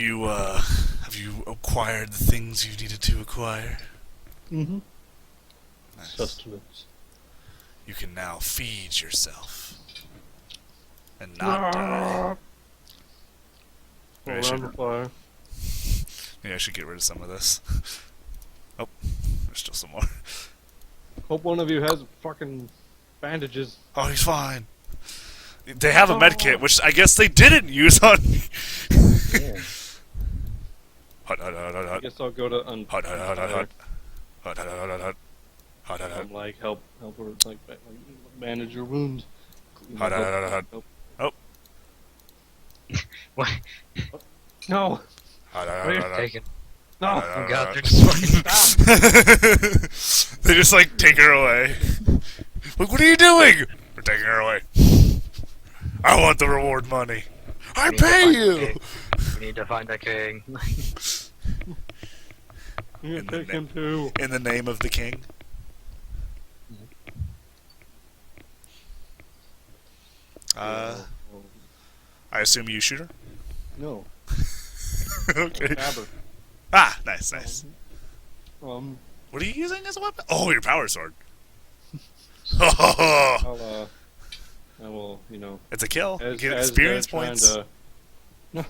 have you acquired the things you needed to acquire? Mm-hmm. Nice. Sustenance. You can now feed yourself and not die. Maybe I Around the fire. Maybe I should get rid of some of this. Oh, there's still some more. Hope one of you has fucking bandages. Oh, he's fine. They have a med kit, which I guess they didn't use on me. Yeah. Hut, hut, hut, hut, I hut. guess I'll go to Hut, hut, hut, hut, hut. Hut, hut, hut, hut, hut. Hut, hut, hut. I'm like help her like bandage your wound. Hut, hut, hut, hut. Help. Oh. What? No. Hut, hut, What are hut, you hut. taking? No. Oh god, they're just fucking Stop. They just like take her away. Like, what are you doing? We're taking her away. I want the reward money. I pay you. We need to find a king. You In can the take him too. In the name of the king. I assume you shoot her. No. Okay. Stabber. Ah, nice, nice. Um. What are you using as a weapon? Oh, your power sword. I will, It's a kill. You as, get as experience they're trying points. to- no.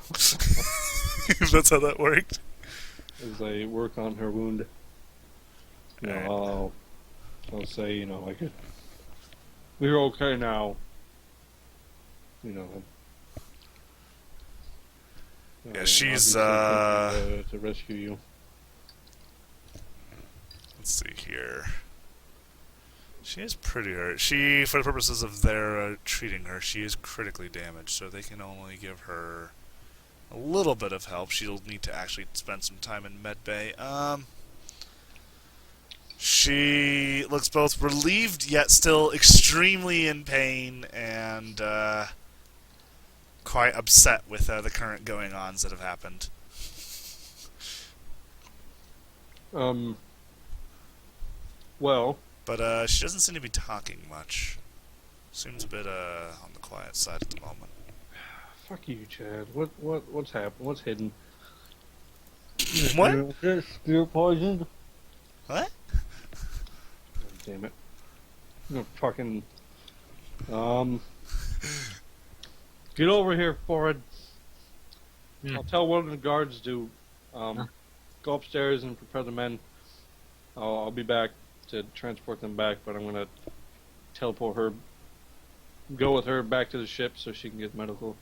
That's how that worked. As I work on her wound, I'll say, like, we're okay now. Yeah, she's, obviously thinking to rescue you. Let's see here. She is pretty hurt. She, for the purposes of their treating her, she is critically damaged, so they can only give her a little bit of help. She'll need to actually spend some time in medbay. She looks both relieved yet still extremely in pain and quite upset with the current going-ons that have happened. Well, But she doesn't seem to be talking much. Seems a bit on the quiet side at the moment. fuck you, Chad. What's happened? What's hidden? What? Spear poisoned? What? God damn it. Fucking. Get over here, forward. I'll tell one of the guards to go upstairs and prepare the men. I'll be back to transport them back, but I'm gonna teleport her, go with her back to the ship so she can get medical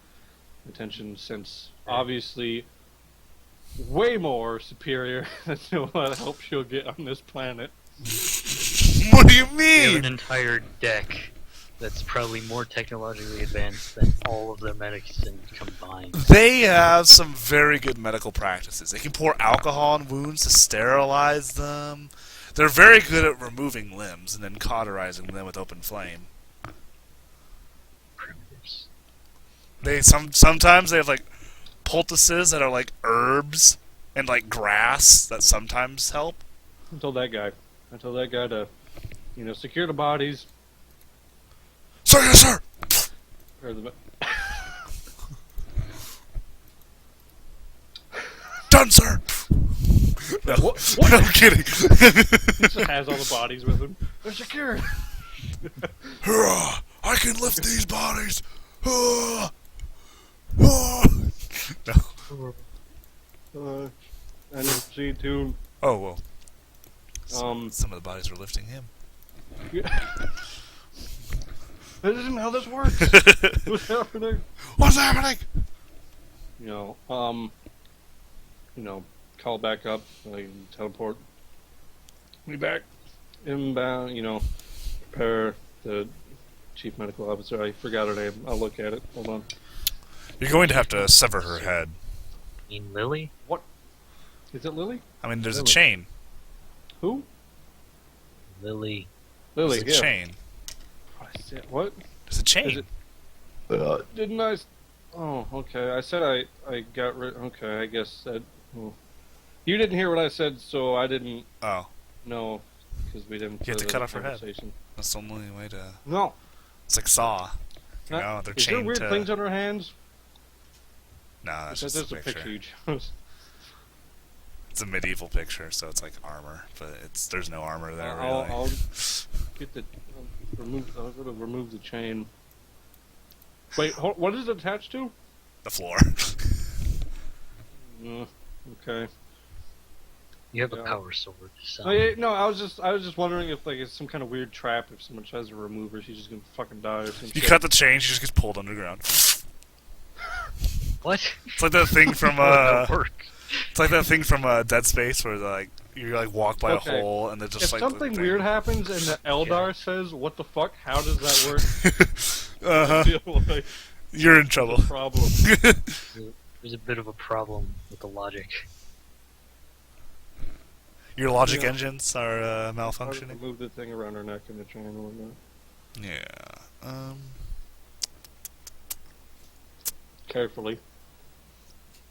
attention, since obviously way more superior than what help she'll get on this planet. What do you They have mean? an entire deck that's probably more technologically advanced than all of the medicine combined. They have some very good medical practices. They can pour alcohol on wounds to sterilize them. They're very good at removing limbs and then cauterizing them with open flame. Primitives. Sometimes they have like poultices that are like herbs and like grass that sometimes help. I told that guy to, secure the bodies. Sir, yes, sir. Or the, Done, sir. No, What? no, I'm kidding. he just has all the bodies with him. They're secure. Hurrah! I can lift these bodies. Hurrah! Hurrah! No. NFC too. Oh well. Um, Some of the bodies were lifting him. That isn't how this works. What's happening? What's happening? Call back up, teleport me back, inbound, prepare the chief medical officer. I forgot her name. I'll look at it. Hold on. You're going to have to sever her head. You mean Lily? What? Is it Lily? I mean, there's a Lily. chain. Who? Lily. Lily, There's a yeah. chain. I said, what? There's a chain. Didn't I? Oh, okay. I said I got rid. Okay, I guess that. Well, you didn't hear what I said, so I didn't Oh, know because we didn't. You have to further cut the off her head. conversation. that's the only way to. No. It's like Saw. You know, they're Is there chained weird to. things on her hands? No, that's That's just just a a picture. picture you chose. It's a medieval picture, so it's like armor, but there's no armor there really. I'll get the I'll go to remove the chain. Wait, what is it attached to? The floor. Okay. You have a Yeah. power sword. So. Oh, yeah, no, I was just wondering if like it's some kind of weird trap. If someone tries to remove her, she's just gonna fucking die or something. You cut the chain, she just gets pulled underground. What? It's like that thing from That would work. It's like that thing from Dead Space where like you like walk by Okay. a hole and they just If like something the weird thing. happens and the Eldar says, "What the fuck? How does that work?" Uh-huh. I feel like You're in trouble. there's a problem. There's a bit of a problem with the logic. Your logic Yeah. engines are How to malfunctioning. move the thing around her neck and the chain and whatnot. Yeah. Carefully.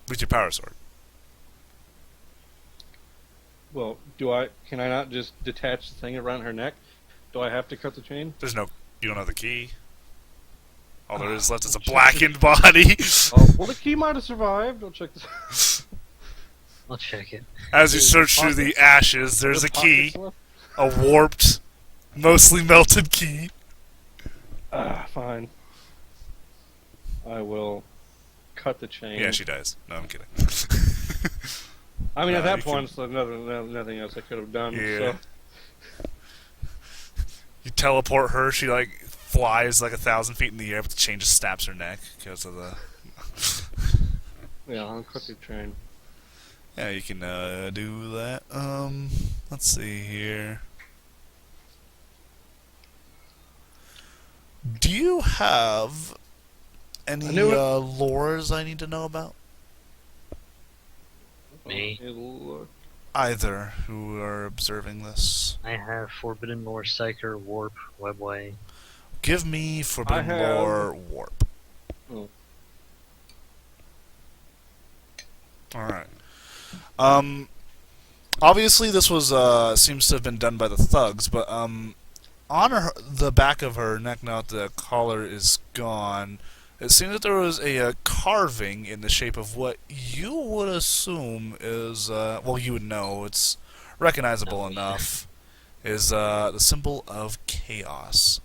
With your power sword. Well, can I not just detach the thing around her neck? Do I have to cut the chain? You don't have the key. All there is left is a blackened body. Oh, well, the key might have survived. I'll check this. I'll check it. As you search through the ashes, there's a key. A warped, mostly melted key. Fine. I will cut the chain. Yeah, she dies. No, I'm kidding. I mean, at you that can- point, there's nothing else I could have done. Yeah. So. You teleport her, she like flies like 1,000 feet in the air, but the chain just snaps her neck because of the. Yeah, I'll cut the chain. Yeah, you can do that. Let's see here. Do you have any I knew it. lores I need to know about? Me? It'll, Either who are observing this. I have Forbidden Lore, Psyker, Warp, Webway. Give me Forbidden I have- Lore Warp. Oh. Alright. Obviously this was, seems to have been done by the thugs, but, on the back of her neck, now that the collar is gone, it seems that there was a carving in the shape of what you would assume is, well, you would know, it's recognizable Oh, yeah. enough, is, the symbol of chaos.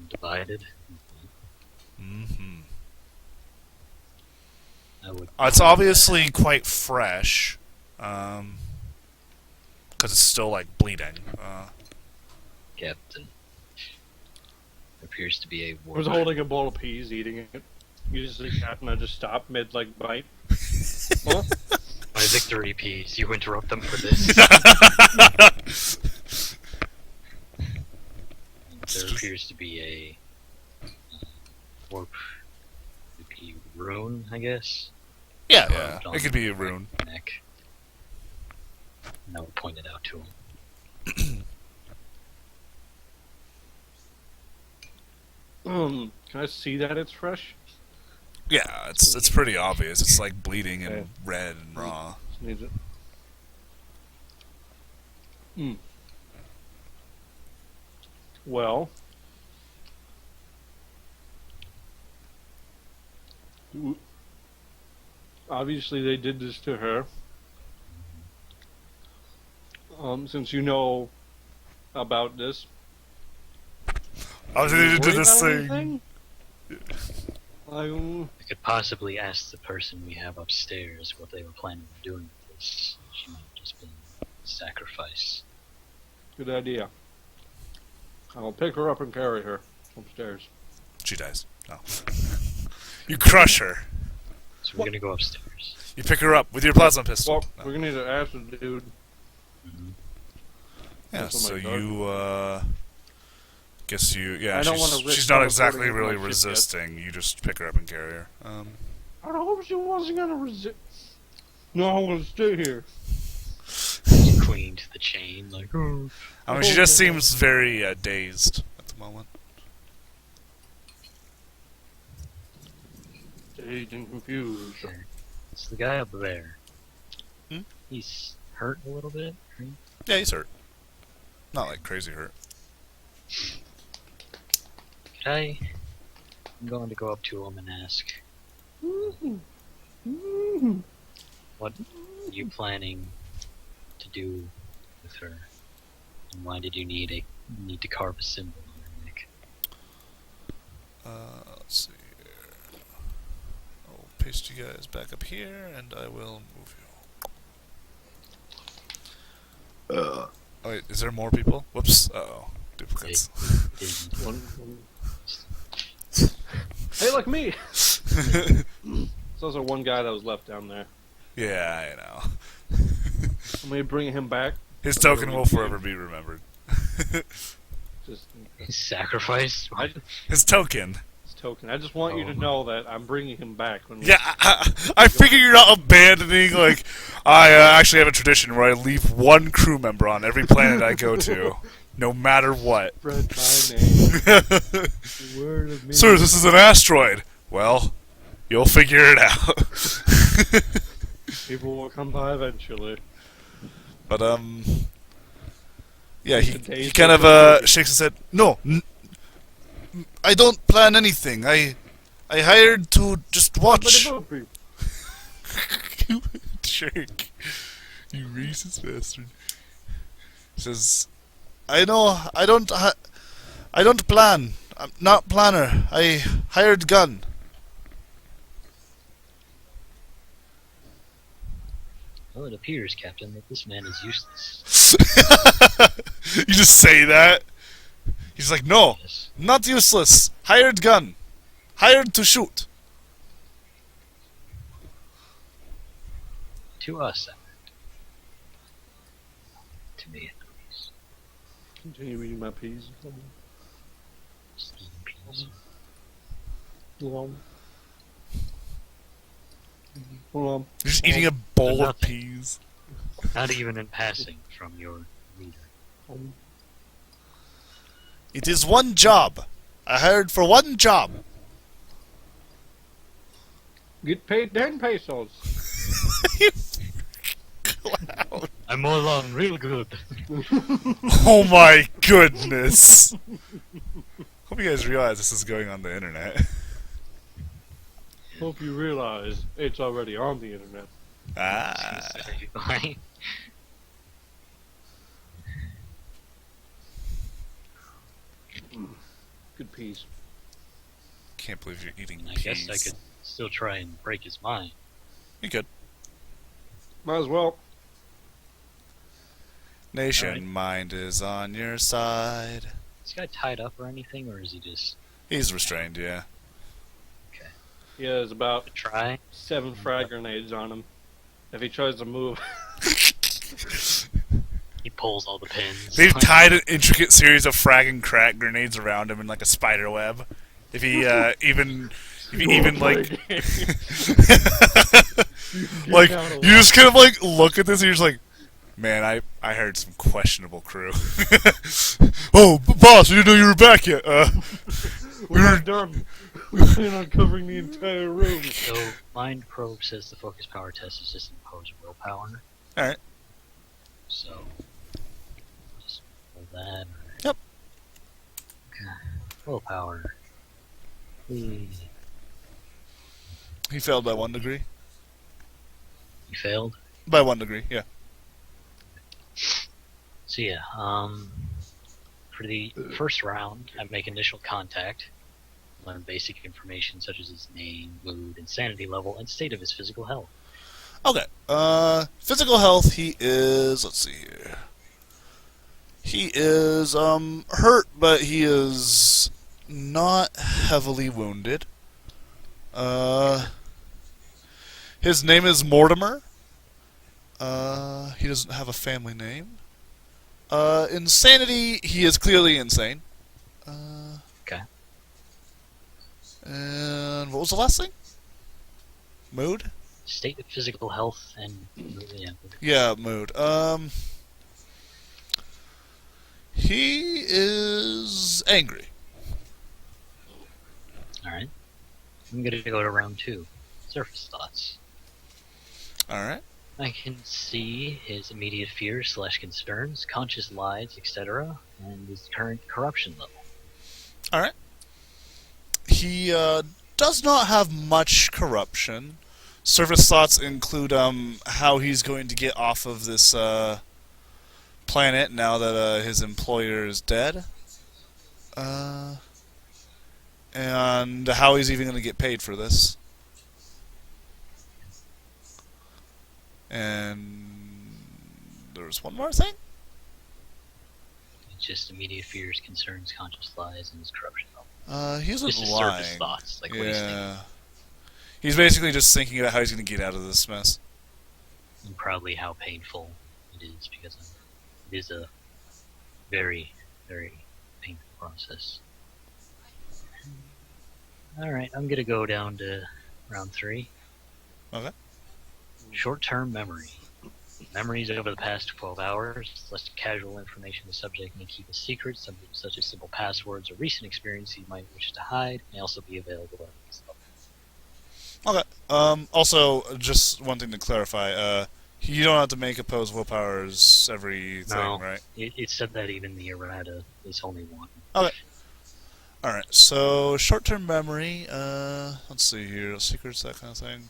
Divided. Mm-hmm. I would. It's obviously quite fresh, because it's still, like, bleeding. Captain. Appears to be a I warp. was holding a bowl of peas, eating it. You just like that, and I just stopped mid like bite. Huh? My victory piece. You interrupt them for this. There appears to be a warp. Could be rune, I guess. Yeah, Carved yeah. on It could be a the rune. Neck. And I would point it out to him. Can I see that it's fresh? Yeah, it's pretty obvious. It's like bleeding and Okay. red and raw. Just needs it. Well. Obviously, they did this to her. Since you know about this. Oh, you they worried did this about thing. anything? I could possibly ask the person we have upstairs what they were planning on doing with this. She might have just been sacrifice. Good idea. I'll pick her up and carry her upstairs. She dies. No. You crush her. So we're gonna go upstairs. You pick her up with your plasma pistol. Well, No. we're gonna need to ask the dude. Mm-hmm. Yeah, That's so what my you, guess you, yeah, I don't wanna risk she's not teleporting exactly into my really ship yet. resisting. You just pick her up and carry her. I hope she wasn't gonna resist. No, I want to stay here. You clean to the chain, like, oh. I mean, she just seems very dazed at the moment. Dazed and confused. Okay. It's the guy up there. Hmm? He's hurt a little bit, right? Yeah, he's hurt. Not like crazy hurt. I'm going to go up to him and ask, What are you planning to do with her? And why did you need to carve a symbol on her neck? Let's see here. I'll paste you guys back up here, and I will move you. Oh wait, is there more people? Whoops. Uh-oh. Duplicates. One. Hey, look me! There's also one guy that was left down there. Yeah, I know. I'm gonna bring him back. His token will forever be remembered. Just Sacrifice? His token. his token. I just want you to know that I'm bringing him back. When we Yeah, I figure you're not abandoning, like, I actually have a tradition where I leave one crew member on every planet I go to, no matter what. spread my name. The word of me. Sir, this is an asteroid. Well, you'll figure it out. People will come by eventually. But, yeah, he Today's kind of, the shakes his head. No, I don't plan anything. I hired to just watch. You jerk. You racist bastard. He says, I know, I don't plan. I'm not planner. I hired gun. Well, it appears, Captain, that this man is useless. You just say that. He's like, no, Yes. not useless. Hired gun. Hired to shoot. To us, I meant. To me, at least. Continue reading my piece. Just eating peas. Hold on. You're just eating a bowl of Nothing. peas. Not even in passing from your leader. It is one job. I hired for one job. Get paid 10 pesos. You clown. I'm more along real good. Oh my goodness. Hope you guys realize this is going on the internet. Hope you realize it's already on the internet. Ah. Right? Good piece. Can't believe you're eating I peas. guess I could still try and break his mind. You could. Might as well. Nation Alright. mind is on your side. Is this guy tied up or anything, or is he just He's restrained, yeah. He has about a try? 7 frag grenades on him. If he tries to move, He pulls all the pins. They've tied an intricate series of frag and crack grenades around him in like a spider web. If he even like like you just kind of like look at this and you're just like, man, I heard some questionable crew. Oh, boss, we didn't know you were back yet. we're not done. We plan on covering the entire room. So, Mind Probe says the focus power test is just imposed willpower. Alright. So, just roll that. Yep. Okay. Willpower. You He failed by 1 degree. failed? By 1 degree, yeah. So yeah, for the first round, I make initial contact, learn basic information such as his name, mood, insanity level, and state of his physical health. Okay. Physical health, he is, let's see here. He is, hurt, but he is not heavily wounded. His name is Mortimer. He doesn't have a family name. Insanity, he is clearly insane. Okay. And what was the last thing? Mood? State of physical health and yeah. Yeah, mood. He is angry. Alright. I'm gonna go to round 2. Surface thoughts. Alright. I can see his immediate fears / concerns, conscious lies, etc., and his current corruption level. Alright. He does not have much corruption, Surface thoughts include how he's going to get off of this planet now that his employer is dead, and how he's even going to get paid for this. And there was one more thing. It's just immediate fears, concerns, conscious lies, and his corruption level. He wasn't Just his lying. surface thoughts, like what he's thinking. Yeah. He's basically just thinking about how he's going to get out of this mess. And probably how painful it is, because it is a very, very painful process. Alright, I'm gonna go down to round 3. Okay. Short-term memory. Memories over the past 12 hours, less casual information the subject may keep a secret, something such as simple passwords or recent experience you might wish to hide, may also be available at this level. Okay. Also, just one thing to clarify. You don't have to make opposed willpowers every thing, No, right? it said that even the errata is only one. Okay. Alright, so short-term memory, let's see here, secrets, that kind of thing.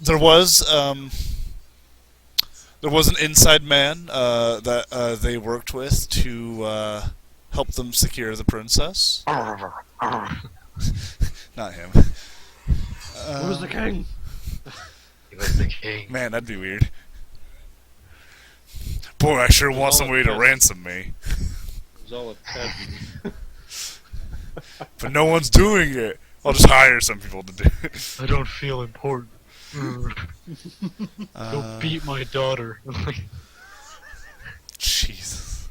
There was an inside man that they worked with to help them secure the princess. Not him. Who's the king? He was the king. Man, that'd be weird. Boy, I sure want somebody to ransom me. It was all a Ted. But no one's doing it. I'll just hire some people to do it. I don't feel important. Don't beat my daughter. Jesus.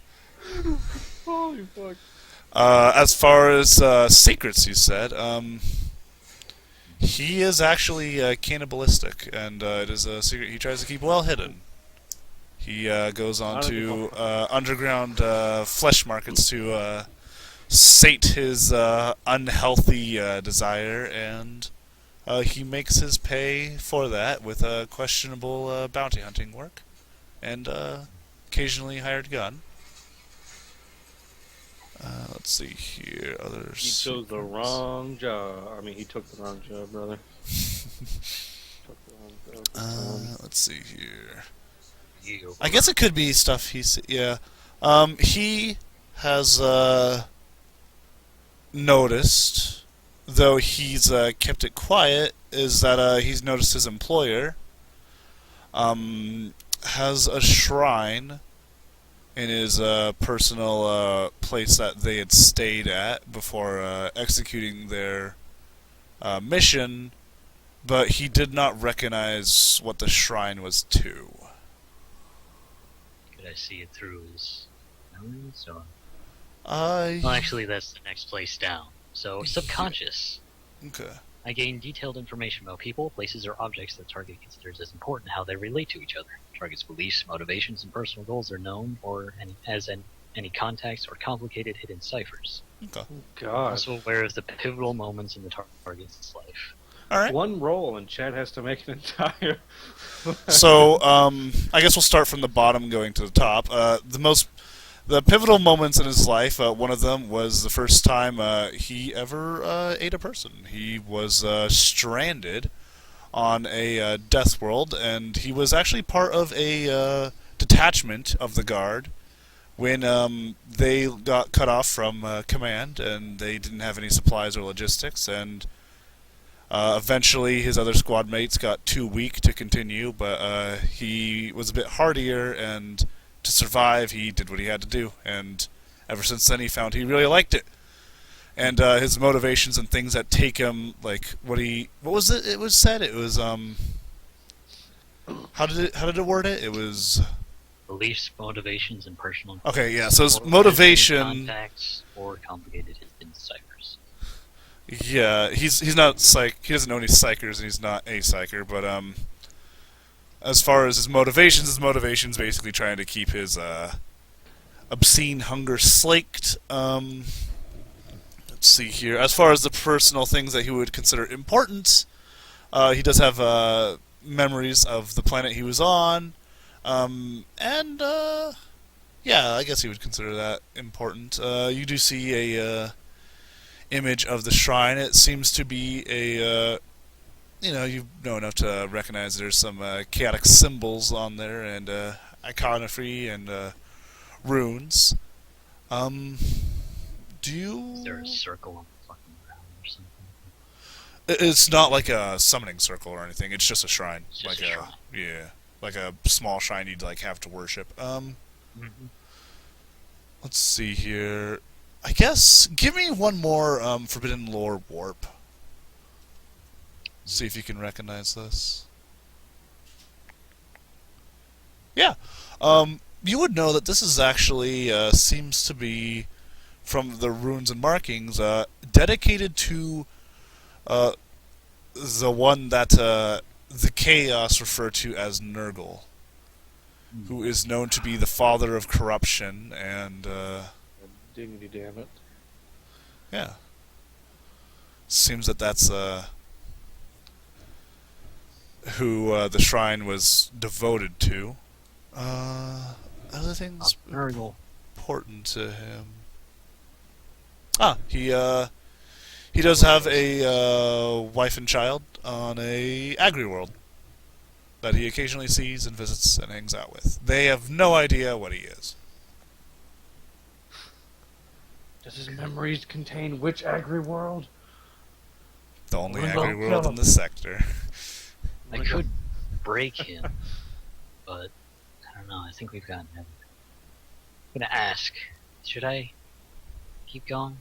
Holy fuck. As far as secrets, you said, he is actually cannibalistic, and it is a secret he tries to keep well hidden. He goes on to underground flesh markets to sate his unhealthy desire, and he makes his pay for that with questionable bounty hunting work, and occasionally hired gun. Let's see here. Other He chose the wrong job. I mean, he took the wrong job, brother. Took the wrong job. Let's see here. I guess it could be stuff he's... Yeah. He has noticed, though he's kept it quiet, is that he's noticed his employer has a shrine in his personal place that they had stayed at before executing their mission, but he did not recognize what the shrine was to. Could I see it through his memories? Or... Well, Well, actually, that's the next place down. So, subconscious. okay. I gain detailed information about people, places, or objects that target considers as important, how they relate to each other. Target's beliefs, motivations, and personal goals are known, or any contacts or complicated hidden ciphers. Okay. God. Also aware of the pivotal moments in the target's life. All right. One roll, and Chad has to make an entire. So, I guess we'll start from the bottom, going to the top. The pivotal moments in his life. One of them was the first time he ever ate a person. He was stranded on a death world, and he was actually part of a detachment of the guard when they got cut off from command, and they didn't have any supplies or logistics, and eventually his other squad mates got too weak to continue, but he was a bit hardier, and to survive he did what he had to do, and ever since then he found he really liked it. And his motivations and things that take him, like what was it? It was said it was how did it word it? It was Beliefs, motivations, and personal. okay. Yeah. So his motivation. Contacts or complicated hidden ciphers. Yeah, he's not psych. He doesn't know any psychers, and he's not a psycher. But as far as his motivations basically trying to keep his obscene hunger slaked. Let's see here. As far as the personal things that he would consider important, he does have memories of the planet he was on, and yeah, I guess he would consider that important. You do see a image of the shrine. It seems to be a you know enough to recognize there's some chaotic symbols on there and iconography and runes. Um, do Is there a you? circle on the fucking ground or something? It's not like a summoning circle or anything. It's just a shrine, It's like just a shrine. yeah, like a small shrine you'd like have to worship. Mm-hmm. Let's see here. I guess give me one more Forbidden Lore warp. See if you can recognize this. Yeah. You would know that this is actually seems to be from the runes and markings dedicated to uh, the one that the chaos refer to as Nurgle, who is known to be the father of corruption and Dignity, damn it. yeah. Seems that that's who the shrine was devoted to. Other things Nurgle. important to him. He does have a wife and child on a agri world that he occasionally sees and visits and hangs out with. They have no idea what he is. Does his memories contain which agri world? The only We're gonna agri world kill in him. the sector. I could break him, but I don't know. I think we've gotten everything. I'm gonna ask. Should I keep going?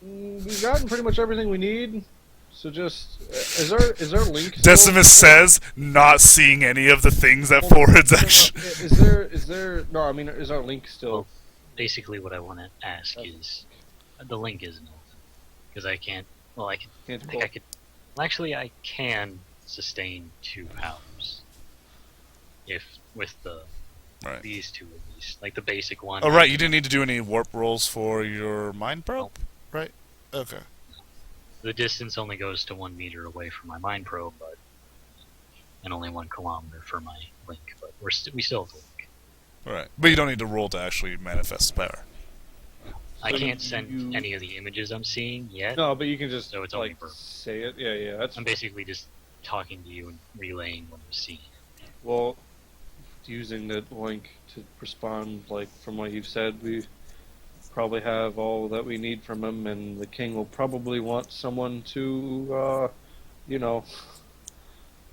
We've gotten pretty much everything we need. So just is there a link? Decimus says, not seeing any of the things that Forward's actually. Is there? No, I mean, is our link still? Well, basically, what I want to ask is the link isn't open because I can't. Well, I can. Can't I think I could. Well, actually, I can sustain 2 powers if with Right. these 2 at least, like the basic one. Oh, right, you didn't need to do any warp rolls for your mind probe? Nope. Right? Okay. The distance only goes to 1 meter away from my mind probe, but and only 1 kilometer for my link. But we still have the link. Right. But you don't need to roll to actually manifest the power. I So can't send you- any of the images I'm seeing yet. No, but you can just So it's only like verbal. say it. Yeah. That's I'm basically just talking to you and relaying what I'm seeing. well, using the link to respond. Like from what you've said, we probably have all that we need from him, and the king will probably want someone to,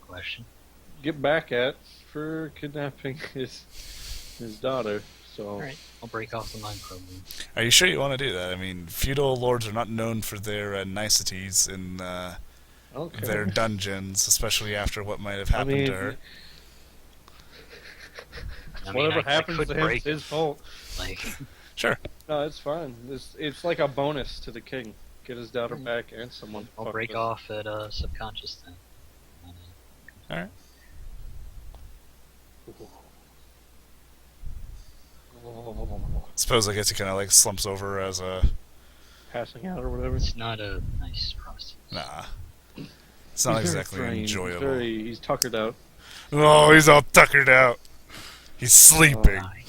Question. get back at for kidnapping his daughter. So Alright, I'll break off the mind probe. Then. Are you sure you want to do that? I mean, feudal lords are not known for their niceties in okay. their dungeons, especially after what might have happened mean, to her. I mean, whatever I happens could to him, break, it's his fault. like, Sure. No, it's fine. It's like a bonus to the king. Get his daughter back and someone. I'll fuck break with. off at subconscious then. Alright. Suppose I guess he kind of like slumps over as a. Passing out or whatever. It's not a nice process. Nah. It's not He's very exactly drained. enjoyable. He's tuckered out. Oh, he's all tuckered out. He's sleeping. Why?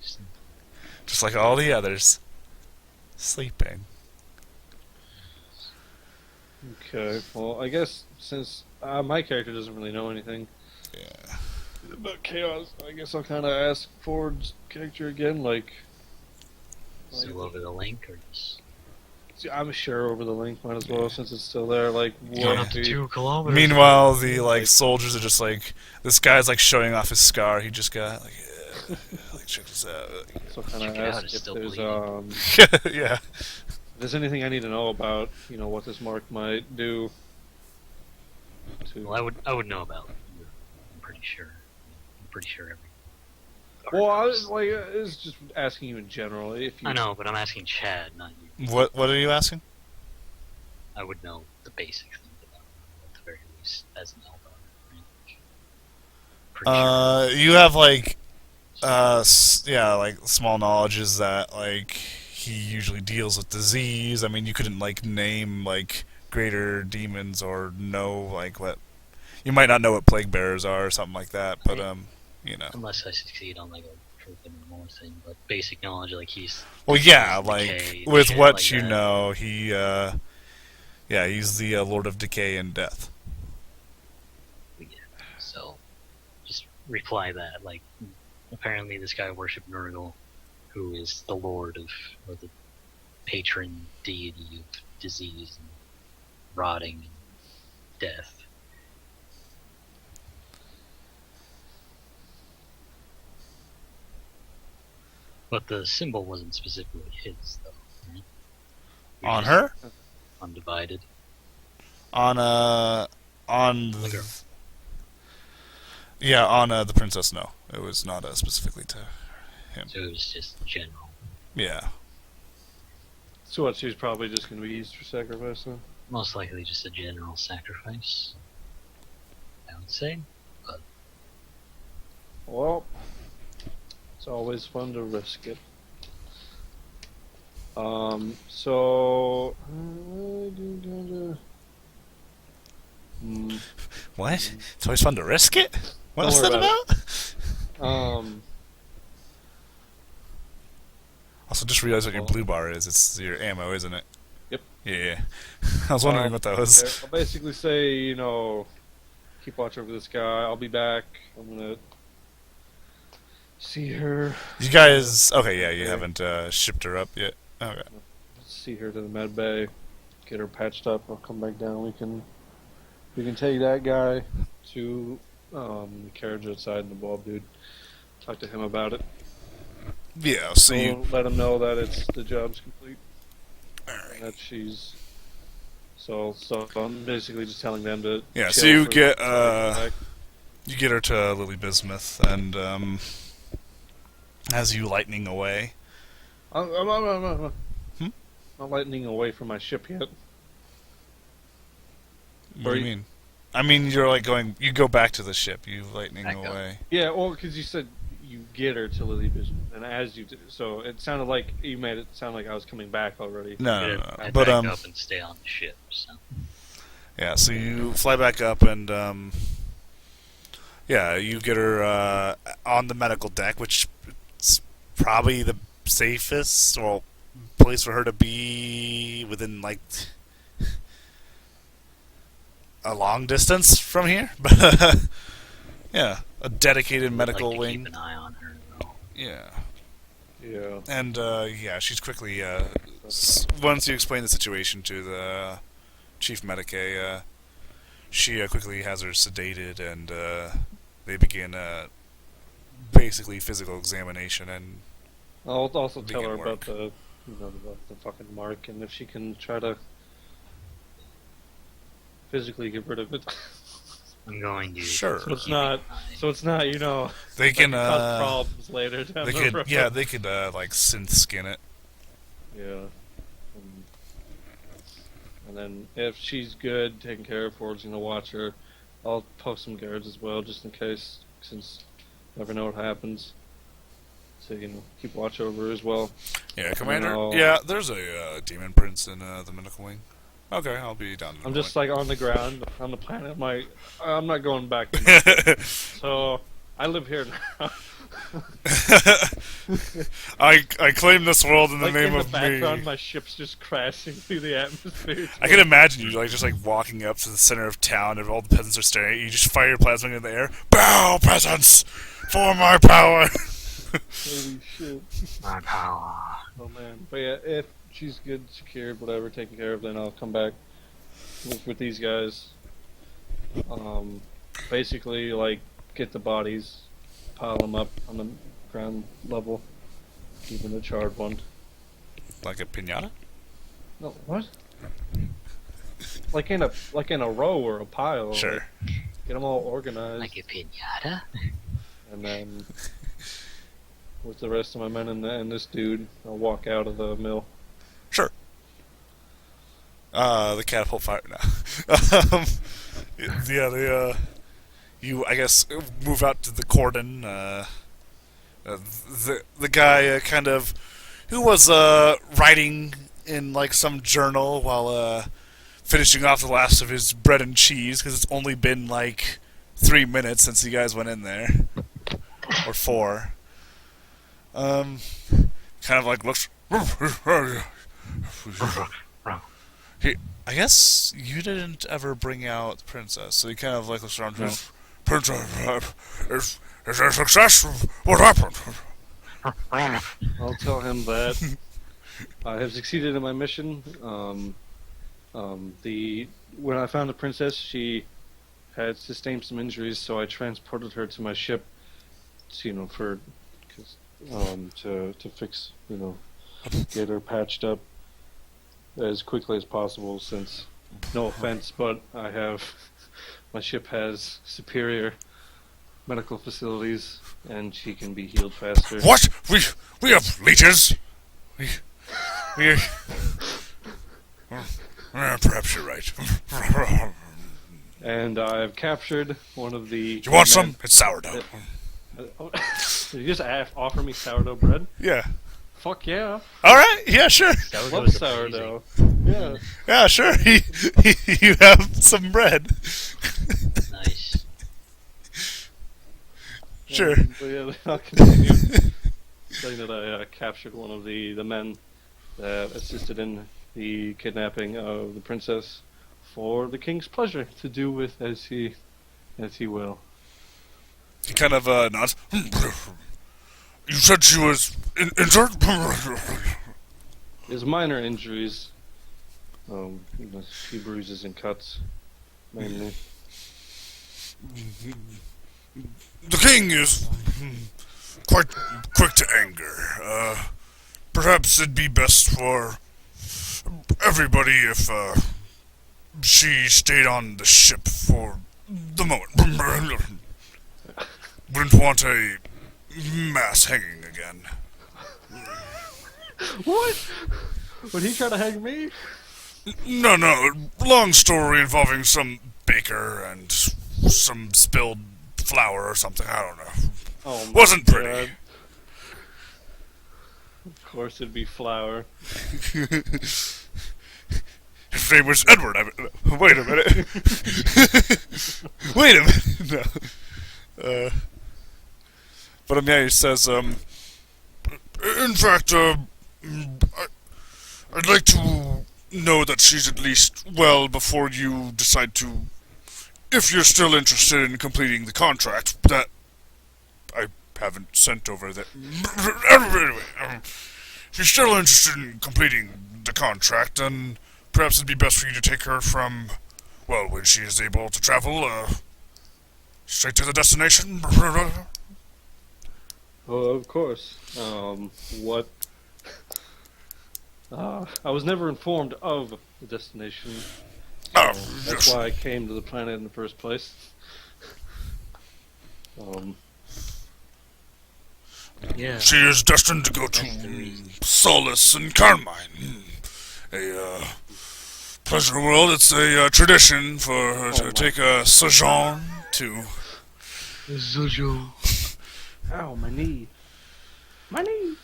Just- Just like all the others. Sleeping. Okay. Well, I guess since my character doesn't really know anything Yeah. about chaos, I guess I'll kind of ask Ford's character again. Like, Still over the link or just I'm sure over the link might as well since it's still there. Like, going what up to the- 2 kilometers? Meanwhile, the like soldiers are just like, this guy's like showing off his scar he just got. Like, like check this out. So kind Check of it out, ask it's if still there's bleeding. Yeah. if there's anything I need to know about, what this mark might do. To Well, I would know about it. I'm pretty sure. I'm pretty sure every. Well, I was like, it's just asking you in general. If you, I know, but I'm asking Chad, not you. What are you asking? I would know the basic things about it, at the very least, as an elbow. Right? Pretty You have like, like small knowledge is that like he usually deals with disease. I mean, you couldn't like name like greater demons or know like what. You might not know what plague bearers are or something like that, but unless I succeed on like a freaking more thing, but basic knowledge, like he's. Well, yeah, decay like and with shit what like you that. know, Yeah, he's the Lord of Decay and Death. Yeah. So, just reply that. Like, apparently this guy worshipped Nurgle, who is the lord of, or the patron deity of disease and rotting and death. But the symbol wasn't specifically his, though. Right? On her? Undivided. On The girl. Yeah, on the princess. No, it was not specifically to him. So it was just general. Yeah. So what? She's probably just gonna be used for sacrifice then. Most likely just a general sacrifice, I would say. But Well, it's always fun to risk it. So. What? It's always fun to risk it. What Don't was worry that about? Also, just realize what your blue bar is. It's your ammo, isn't it? Yep. Yeah. I was wondering what that was. Okay. I'll basically say, keep watch over this guy. I'll be back. I'm gonna see her. You guys... Okay, yeah, you Okay. haven't shipped her up yet. Okay. See her to the med bay. Get her patched up. I'll come back down. We can take that guy to the carriage outside and the bald dude. Talk to him about it. Yeah, so you... We'll let him know that the job's complete. Alright. That she's. So I'm basically just telling them to. Yeah, so chill you for- get, till I come back. You get her to Lily Bismuth, and, as you lightning away... I'm Hmm? not lightning away from my ship yet. What do you mean? I mean, you're like going... You go back to the ship, you lightning Back up. away. Yeah, well, because you said you get her to Lily Bismuth, and as you do, so it sounded like you made it sound like I was coming back already. No. I'd But, back up and stay on the ship. So yeah, so you fly back up and, yeah, you get her, on the medical deck, which is probably the safest, well, place for her to be within, like, a long distance from here. But, yeah, a dedicated medical I'd like to wing. keep an eye on her. Though. Yeah. Yeah. And, yeah, she's quickly, once you explain the situation to the chief medicae, she quickly has her sedated, and they begin basically physical examination. And I'll also Begin tell her work. about the fucking mark, and if she can try to physically get rid of it. I'm going to. Sure. So it's not. So it's not. they can, cause problems later down they the could, road. yeah, they could like synth skin it. Yeah. And then if she's good, taken care of, Ford's gonna watch her. I'll post some guards as well, just in case, since you never know what happens. So keep watch over her as well. Yeah, Commander. No. Yeah, there's a demon prince in the medical wing. Okay, I'll be down. I'm just like on the ground on the planet. I'm not going back. So I live here now. I claim this world in the Like name in the of background, me. my ship's just crashing through the atmosphere. I can imagine you just like walking up to the center of town, and all the peasants are staring at you. You just fire your plasma into the air. Bow, peasants, for my power. Holy shit! My power. Oh man, but yeah, if she's good, secured, whatever, taken care of, then I'll come back with these guys. Basically, like get the bodies, pile them up on the ground level, even the charred one. Like a pinata? No, what? Like in a row or a pile. Sure. Like, get them all organized, Like a pinata? and then with the rest of my men and this dude, I'll walk out of the mill. Sure. The catapult fire now. Yeah, you I guess move out to the cordon. The guy kind of who was writing in like some journal while finishing off the last of his bread and cheese because it's only been like 3 minutes since you guys went in there, or 4. Kind of like looks. I guess you didn't ever bring out the princess, so you kind of like looks around. No. Princess, is there success? What happened? I'll tell him that I have succeeded in my mission. When I found the princess, she had sustained some injuries, so I transported her to my ship. To fix, get her patched up as quickly as possible. Since, no offense, but my ship has superior medical facilities, and she can be healed faster. What? We have leeches. We perhaps you're right. And I've captured one of the. You want some? It's sourdough. Did you just offer me sourdough bread? Yeah. Fuck yeah. All right. Yeah, sure. Love sourdough. Yeah. Yeah, sure. You have some bread. Nice. Sure. But yeah, I'll continue saying that I captured one of the men that assisted in the kidnapping of the princess for the king's pleasure to do with as he will. He kind of nods. You said she was injured? There's minor injuries. A few bruises and cuts, mainly. The king is quite quick to anger. Perhaps it'd be best for everybody if she stayed on the ship for the moment. Wouldn't want a mass hanging again. What? Would he try to hang me? No. Long story involving some baker and some spilled flour or something. I don't know. Oh, my Wasn't God. pretty. Of course, it'd be flour. His name was Edward. Wait a minute. Wait a minute. No. But yeah, he says, in fact, I'd like to know that she's at least well before you decide to, if you're still interested in completing the contract that I haven't sent over that. Anyway, if you're still interested in completing the contract, then perhaps it'd be best for you to take her from, well, when she is able to travel, straight to the destination. Oh, of course. What? I was never informed of the destination. Oh, That's yes. why I came to the planet in the first place. Yeah. She is destined to go to Solace and Carmine, a pleasure world. It's a tradition for her to take a sojourn to. Ow, my knee. My knee.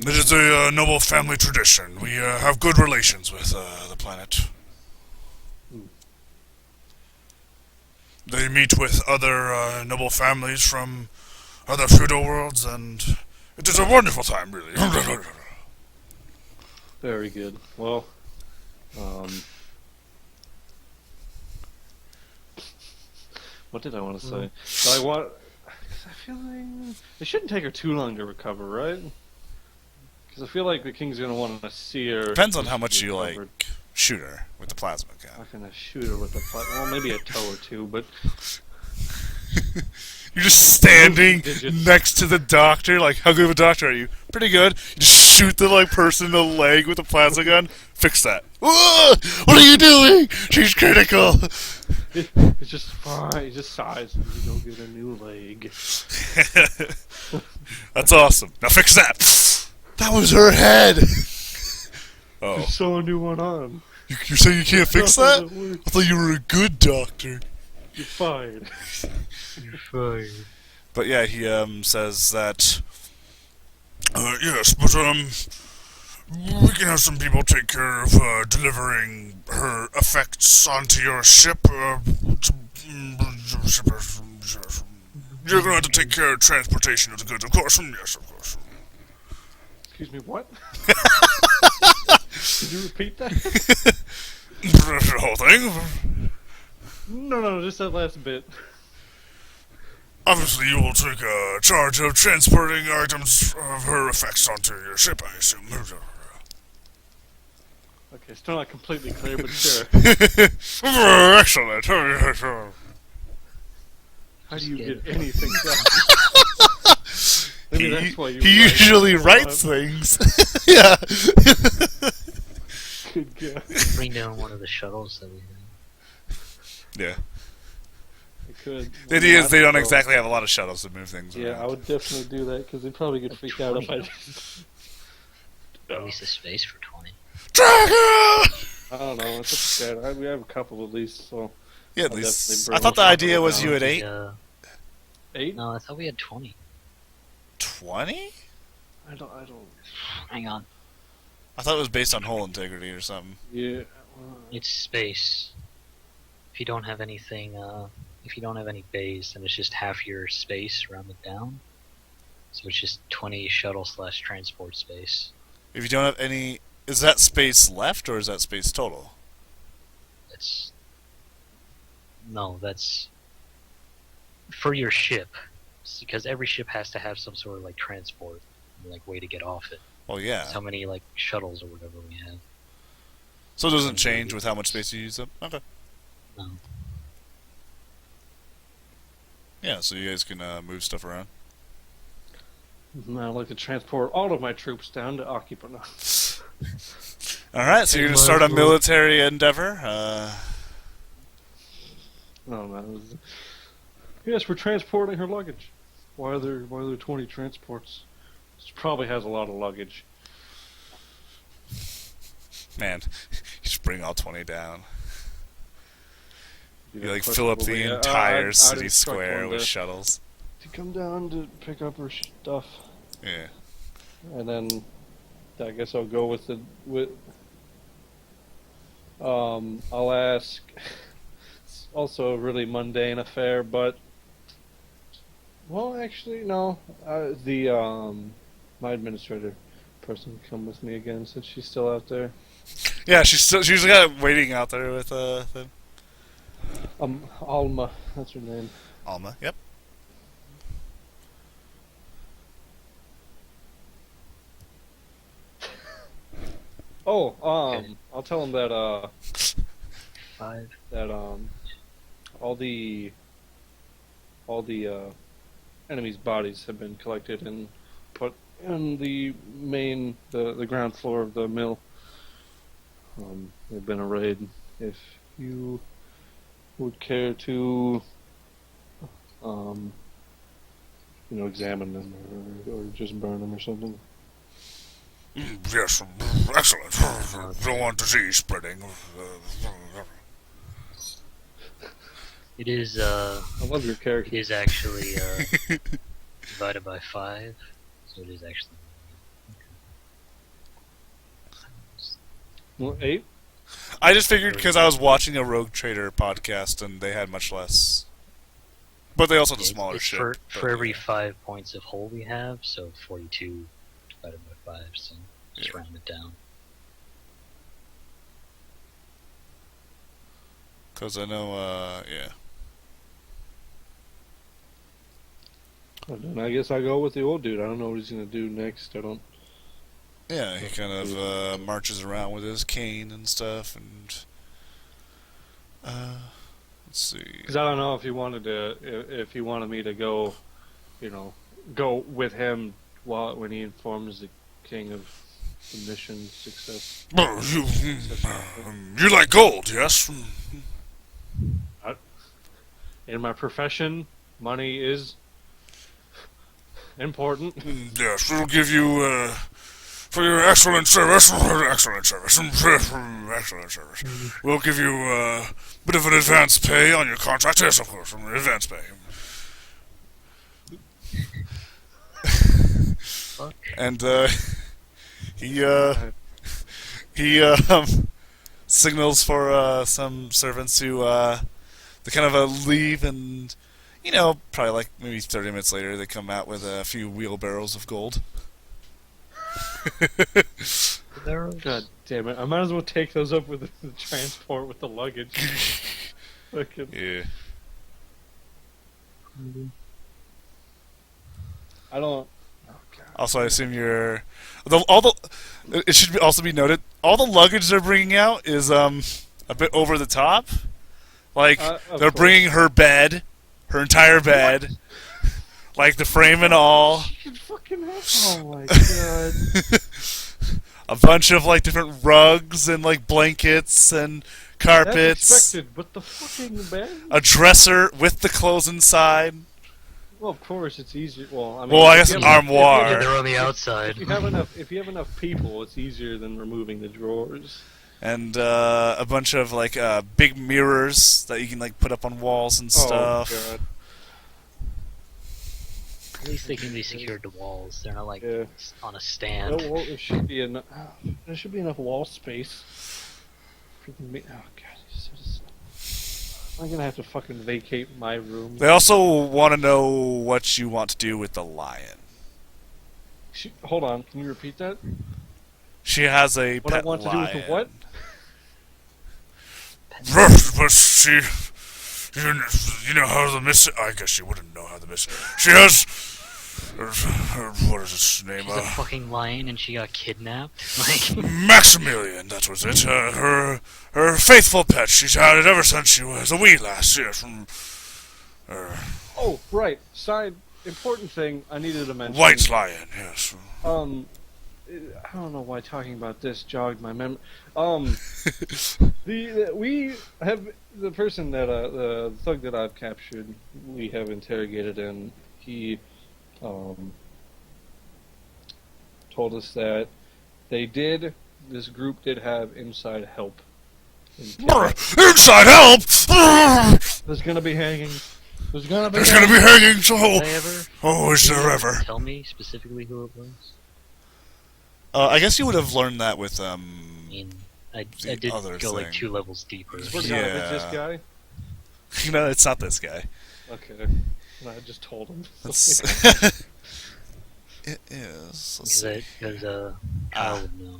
It is a noble family tradition. We have good relations with the planet. They meet with other noble families from other feudal worlds, and it is a wonderful time, really. Very good. Well, what did I want to say? So I feel like it shouldn't take her too long to recover, right? Because I feel like the king's gonna want to see her. Depends on how much you recovered. shoot her with the plasma gun. I'm gonna shoot her with well, maybe a toe or two, but You're just standing Digits. next to the doctor, like, how good of a doctor are you? Pretty good. You just shoot the person in the leg with a plasma gun. Fix that. Whoa! What are you doing? She's critical. it's just fine. It just sighs and you go get a new leg. That's awesome. Now fix that. That was her head. Oh, Sew a new one on. you're saying you can't fix that? I thought you were a good doctor. You're fired. You're fired. But yeah, he says that. Yes, but we can have some people take care of delivering her effects onto your ship. You're gonna have to take care of transportation of the goods, of course. Yes, of course. Excuse me, what? Could you repeat that? The whole thing. No, just that last bit. Obviously, you will take charge of transporting items of her effects onto your ship, I assume. Okay, still not completely clear, but sure. Excellent. How do you get anything done? Maybe that's why you he write usually a lot. writes things. Yeah. Good God. Bring down one of the shuttles that we have. Yeah. I could. The idea is they don't So, exactly have a lot of shuttles to move things Yeah, around. I would definitely do that because they'd probably get freaked out if I did. At least a space for 20. Dragon! I don't know. It's okay. We have a couple at least, so Yeah, at I'll least. definitely I thought the bring idea was down. you had 8. 8. No, I thought we had 20. 20? I don't. Hang on. I thought it was based on hull integrity or something. Yeah. It's space. If you don't have anything, if you don't have any bays, then it's just half your space rounded down. So it's just 20 shuttle/transport space. If you don't have any... Is that space left, or is that space total? That's for your ship, because every ship has to have some sort of like transport, like way to get off it. Well, yeah. That's how many like shuttles or whatever we have. So it doesn't change with how much space you use up? Okay. No. Yeah, so you guys can move stuff around. I'd like to transport all of my troops down to occupy. No. Alright, so you're going to start a military endeavor. No, man. Yes, we're transporting her luggage. Why are there 20 transports? She probably has a lot of luggage. Man, you just bring all 20 down. You like Question fill up will the be, entire I'd city instruct square one with to shuttles. come down to pick up her stuff, Yeah. and then I guess I'll go with I'll ask. It's also a really mundane affair, but well, actually, no. My administrator person can come with me again since she's still out there. Yeah, she's usually got it waiting out there with them. Alma, that's her name. Alma, yep. Oh, Okay. I'll tell him that 5. all the enemies' bodies have been collected and put in the main the ground floor of the mill. They've been arrayed. If you would care to examine them or just burn them or something. Yes, excellent. Don't want disease spreading. It is I love your it character. is actually divided by 5, so it is actually. Well, 8? I just figured because I was watching a Rogue Trader podcast and they had much less. But they also had a smaller It's ship. for every 5 points of hull we have, so 42 divided by 5, so just Yeah. round it down. Because I know, yeah. Well, then I guess I go with the old dude. I don't know what he's gonna do next. I don't. Yeah, he kind of marches around with his cane and stuff, and let's see. Because I don't know if he wanted me to go, go with him when he informs the king of the mission success. Oh, you like gold, yes? In my profession, money is important. Yes, we'll give you, for your excellent service, excellent service, we'll give you a bit of an advance pay on your contract. Yes, of course, advance pay. Fuck. And, he signals for, some servants to kind of leave, and, probably like maybe 30 minutes later, they come out with a few wheelbarrows of gold. God damn it! I might as well take those up with the transport with the luggage. Fucking. Yeah. I don't. Oh god. Also, I assume you're. It should also be noted, all the luggage they're bringing out is a bit over the top. Like they're course. bringing her bed, her entire bed, like the frame and all. Oh my god. A bunch of like different rugs and like blankets and carpets. That's expected, but the fucking bed. A dresser with the clothes inside. Well, of course, it's easier. Well, I mean, Well, I guess if an you have- armoire. Yeah, they're on the outside. If you have enough people, it's easier than removing the drawers. And a bunch of like big mirrors that you can like put up on walls and stuff. Oh god. At least they can be secured to walls. They're not like Yeah. on a stand. No, well, there should be enough. There should be enough wall space. For the oh god, I'm gonna have to fucking vacate my room. They also want to know what you want to do with the lion. Hold on, can you repeat that? She has a What I pet want to do lion. with the what? But she, you know how the miss. I guess you wouldn't know how the miss. She has. What is its name? She's a fucking lion and she got kidnapped. Like Maximilian. That was it. Her faithful pet. She's had it ever since she was a wee lass. Yeah, from. Oh, right. Side important thing I needed to mention. White lion. Yes. I don't know why talking about this jogged my memory. We have the person that the thug that I've captured. We have interrogated, and he told us that this group did have inside help. Inside help. There's gonna be hanging. There's gonna be hanging. So. did they ever? Oh, is there ever? Tell me specifically who it was. I guess you would have learned that with I mean, I The did other go like thing. 2 levels deeper. We're Yeah. gonna hit this guy. No, it's not this guy. Okay, and I just told him. That's it is. Let's see. Because Kyle would know.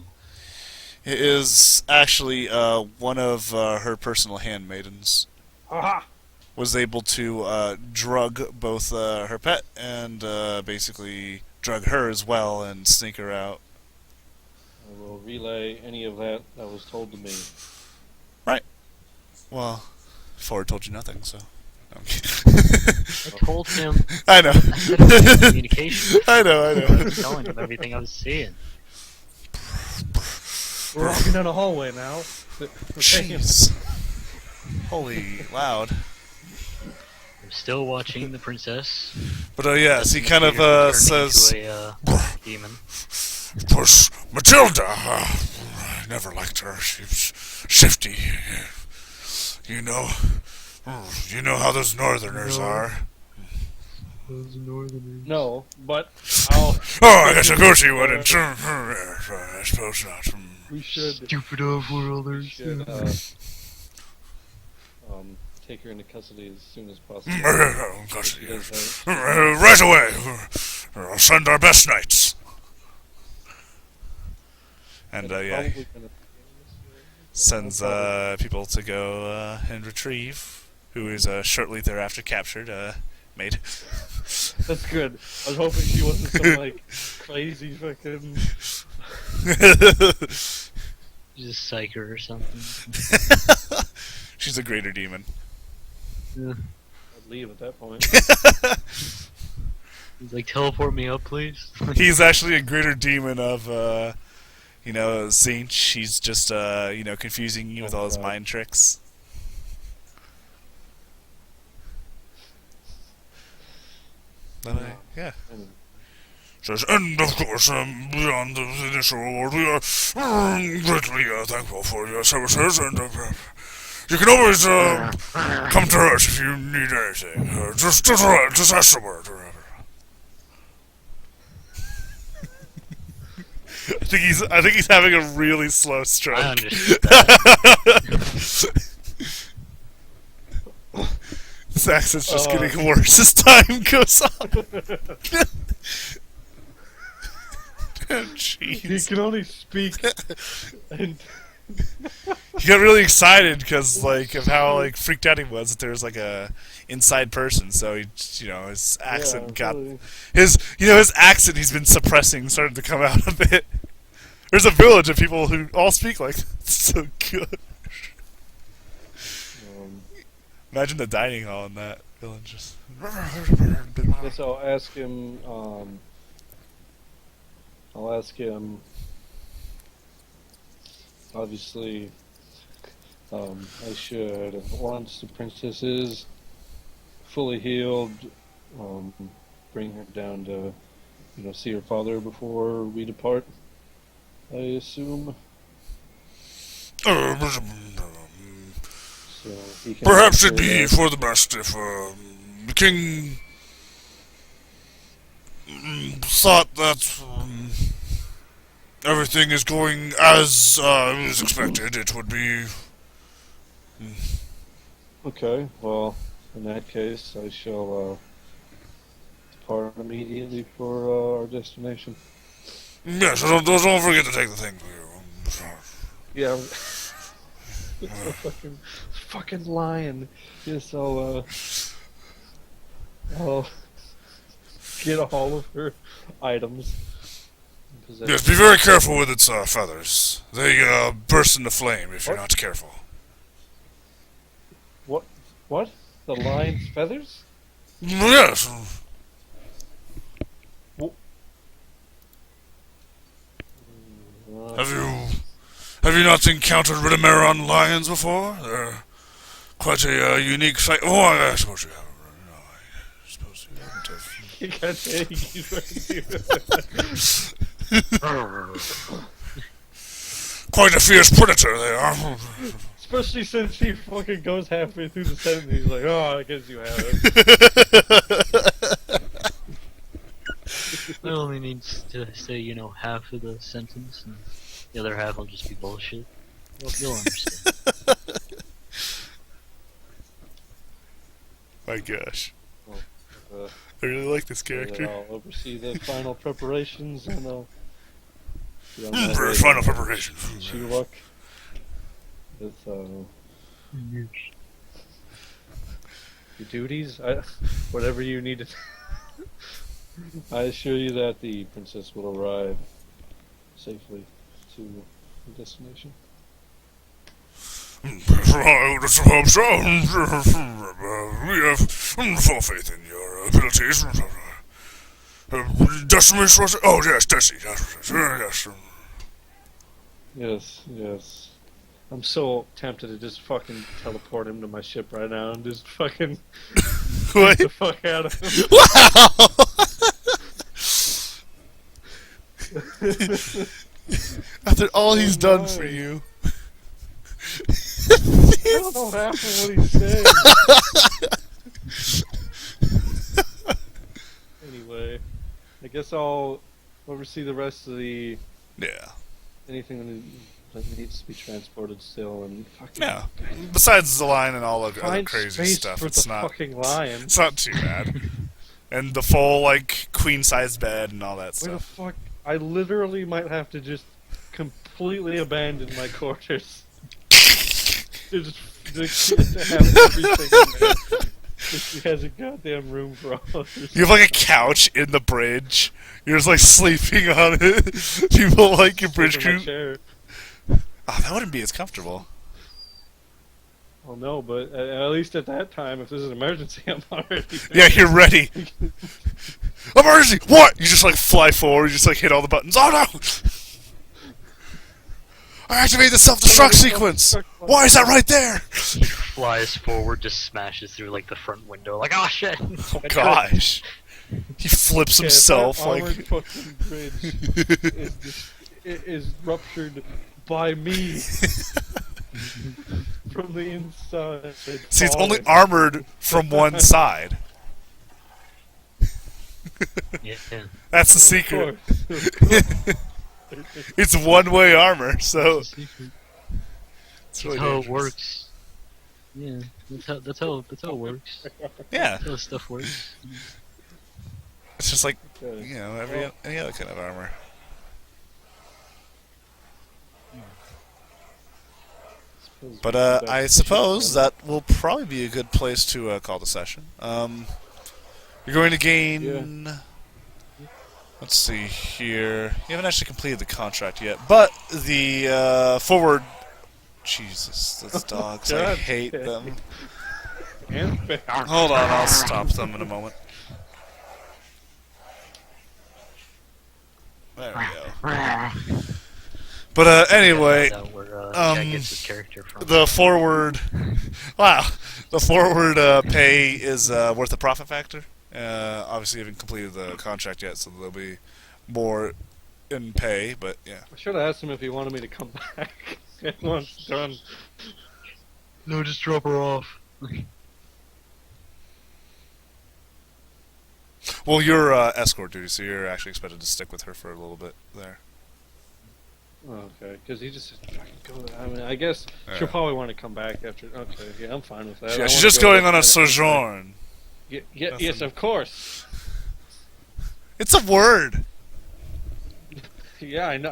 It is actually one of her personal handmaidens. Aha! Was able to drug both her pet and basically drug her as well and sneak her out. I will relay any of that was told to me. Well, Ford told you nothing, so. I told him. I know. I said it was communication. I know. I was telling him everything I was seeing. We're walking down a hallway now. Jeez. Holy loud. I'm still watching the princess. But yes, he kind of Turning says, into a demon. "Of course, Matilda. I never liked her. She was shifty. You know how those Northerners are." No, but I'll. Oh, I guess of course you wouldn't. I suppose not. We should. Stupid awful others. should take her into custody as soon as possible. Custody, yes. Right away. I'll send our best knights. And yeah, Probably gonna- sends people to go and retrieve, who is shortly thereafter captured, maid. That's good. I was hoping she wasn't some like crazy fucking. Just a psyker or something. She's a greater demon. Yeah. I'd leave at that point. He's like, teleport me up, please. He's actually a greater demon of, Zinch. He's just, confusing you with all his mind tricks. But, yeah. And Says, and of course, beyond the initial reward, we are greatly thankful for your services, and you can always come to us if you need anything. Just ask the word. I think he's having a really slow stroke. I understood that. His accent's just getting worse as time goes on. He Jeez. can only speak. And He got really excited because like of how like freaked out he was that there was like a inside person. So he, his accent got really. his accent he's been suppressing started to come out a bit. There's a village of people who all speak like that. It's so good. Imagine the dining hall in that village. Just. Guess I'll ask him. Obviously, I should, once the princess is fully healed, bring her down to, see her father before we depart. I assume. So he can Perhaps it'd answer be that. for the best if the king thought that everything is going as was expected. It would be. Okay, well, in that case, I shall depart immediately for our destination. Yes, don't forget to take the thing with you. Yeah, it's a fucking lion. Yes, I'll get all of her items. Yes, be very careful with its feathers. They burst into flame if you're What? not careful. What? The lion's feathers? Yes. Have you not encountered Ridamaran lions before? They're quite a unique sight. Oh, I suppose you haven't. No, I suppose you haven't. You can't say he's Quite a fierce predator they are. Especially since he fucking goes halfway through the sentence, he's like, "Oh, I guess you have it." I only need to say, half of the sentence, and the other half will just be bullshit. You'll understand. My gosh. Uh, I really like this character. I'll oversee the final preparations and For final preparation. wish you luck with your duties. Whatever you need to. I assure you that the princess will arrive safely to the destination. I would hope so. We have full faith in your abilities. Destiny source. Oh yes, Destiny. Yes. Yes. I'm so tempted to just fucking teleport him to my ship right now and just fucking What? get the fuck out of him. After all he's done for you. I don't know half of what he's saying. Anyway, I guess I'll oversee the rest of the Yeah. anything that needs to be transported still, and fucking Yeah. Besides the line and all the other find crazy space stuff, for it's the not. fucking lion. It's not too bad. And the full like queen size bed and all that Where the stuff. fuck? I literally might have to just completely abandon my quarters. to have everything in there. She has a goddamn room for all of this. You have like a couch in the bridge. You're just like sleeping on it. People like your bridge Sleep in my crew. chair. Oh, that wouldn't be as comfortable. Well, no, but at least at that time, if there's an emergency, I'm already Yeah, you're ready. Emergency! What? You just like fly forward. You just like hit all the buttons. Oh no! I activated the self-destruct sequence. Why is that right there? He flies forward, just smashes through like the front window, like, oh shit! Oh gosh. He flips Okay, himself that armored like. fucking bridge is ruptured by me from the inside. See, it's only falling. armored from one side. Yeah. That's the Of secret. course. It's one-way armor, so That's the secret. it's really That's how it dangerous. works. Yeah, that's how it works. Yeah, That's how stuff works. it's just like Okay. any other kind of armor. But I suppose that will probably be a good place to call the session. You're going to gain. Let's see here. You haven't actually completed the contract yet, but the forward. Jesus, those dogs! I God hate damn. them. And Hold on, I'll stop them in a moment. There we go. But anyway, Find out where Jack gets his character from. the forward. Wow, the forward pay is worth the profit factor. Obviously, you haven't completed the contract yet, so there'll be more in pay. But yeah, I should have asked him if he wanted me to come back. Once done. No, just drop her off. well, you're escort duty, so you're actually expected to stick with her for a little bit there. Okay, because he just said, "Fucking go." I mean, I guess Yeah. she'll probably want to come back after. Okay, yeah, I'm fine with that. I Yeah, wanna she's just go going back on a and- sojourn. Yeah, yes, Nothing. of course. It's a word. Yeah, I know.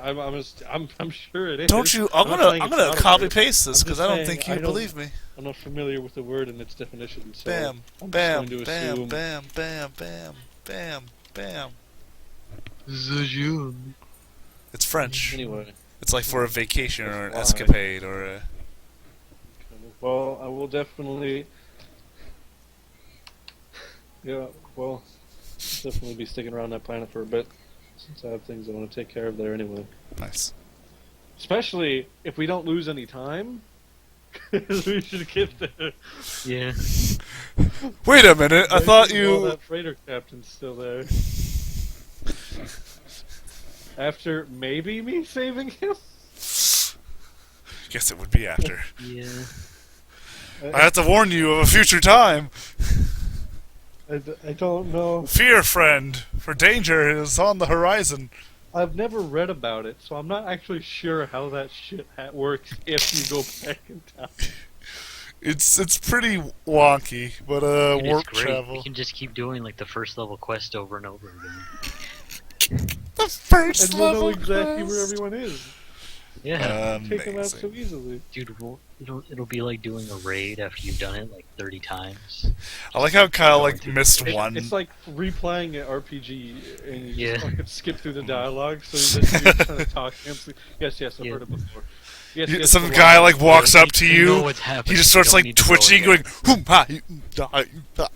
I'm sure it is. Don't you? I'm not gonna saying I'm it's gonna not a copy word. paste this I'm because just I don't saying think you I don't- believe me. I'm not familiar with the word and its definition. So Bam, I'm bam, just going to bam, assume. bam, bam, bam, bam, bam. It's French. Anyway, It's like for a vacation or an That's why. escapade or a. well, I will definitely. Yeah, well, definitely be sticking around that planet for a bit, since I have things I want to take care of there anyway. Nice. Especially if we don't lose any time. 'Cause we should get there. Yeah. Wait a minute! I thought Well, you. that freighter captain's still there. After maybe me saving him? Guess it would be after. Yeah. I have to warn you of a future time. I don't know. Fear, friend, for danger is on the horizon. I've never read about it, so I'm not actually sure how that shit works if you go back in time. It's pretty wonky, but And warp it's great. travel. You can just keep doing like the first level quest over and over again. The first And we'll know level exactly where quest. everyone is. Yeah. Take them out so Amazing. easily. Dude, it'll be like doing a raid after you've done it like 30 times. I like how Kyle like Going missed through- one. It's like replaying an RPG and you Yeah. just fucking skip through the dialogue, so you're trying to talk. Yes, yes, I've Yeah. heard it before. Yes, You- yes, some the guy line. like walks up to You know you. what's happening. He just You starts don't like need to go twitching, again. going, "Hoom, ha, you, da, you, da."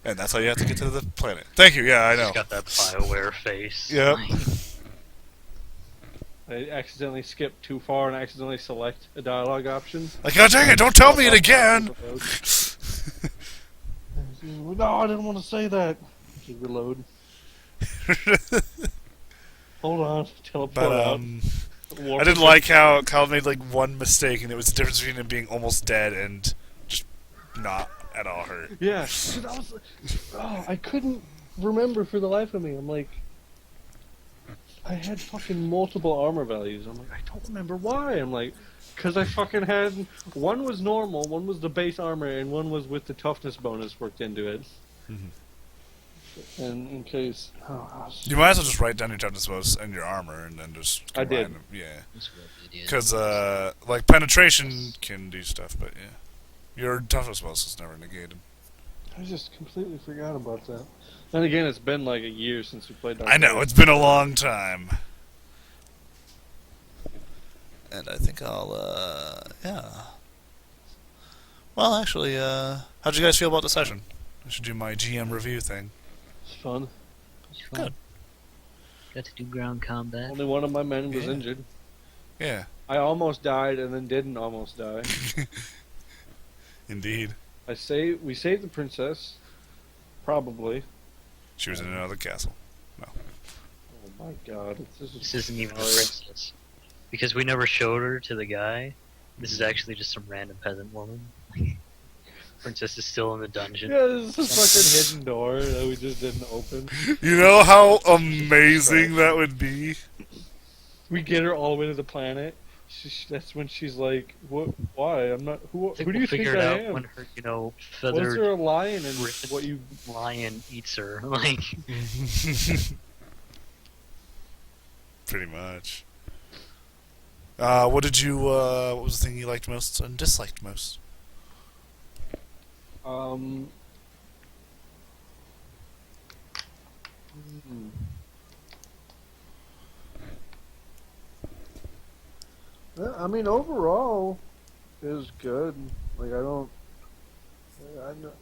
And that's how you have to get to the planet. Thank you. Yeah, I know. He's got that BioWare face. Yep. Like, I accidentally skip too far and accidentally select a dialogue option. Like, God dang it! Don't tell me it again. No, I didn't want to say that. Just reload. Hold on. Teleport But out. I did like how Kyle made like one mistake, and it was the difference between him being almost dead and just not at all hurt. Yeah. 'Cause I was I couldn't remember for the life of me. I'm like, I had fucking multiple armor values. I'm like, I don't remember why. I'm like, because I fucking had one was normal, one was the base armor, and one was with the toughness bonus worked into it. Mhm. And in case, You might as well just write down your toughness bonus and your armor, and then just. I did. combine them. Yeah. that's what it is. Because, like, penetration can do stuff, but yeah. Your toughness bonus is never negated. I just completely forgot about that. Then again, it's been like a year since we played. Dark I know, Souls. it's been a long time. And I think I'll, yeah. Well, actually, how'd you guys feel about the session? I should do my GM review thing. It's fun. It's fun. Good. Got to do ground combat. Only one of my men was Yeah. injured. Yeah, I almost died and then didn't almost die. indeed. We saved the princess. Probably. She was in another castle. Oh my god. This isn't even a princess. Because we never showed her to the guy. This is actually just some random peasant woman. Princess is still in the dungeon. Yeah, this is a fucking hidden door that we just didn't open. You know how amazing that would be? We get her all the way to the planet. That's when she's like, "What? Why? I'm not. Who I think do we'll you think figure it I out am? when her, Was feathered there a lion and written what you? lion eats her. Like, Pretty much. What did you? What was the thing you liked most and disliked most? Um, hmm. I mean, overall, it was good. Like,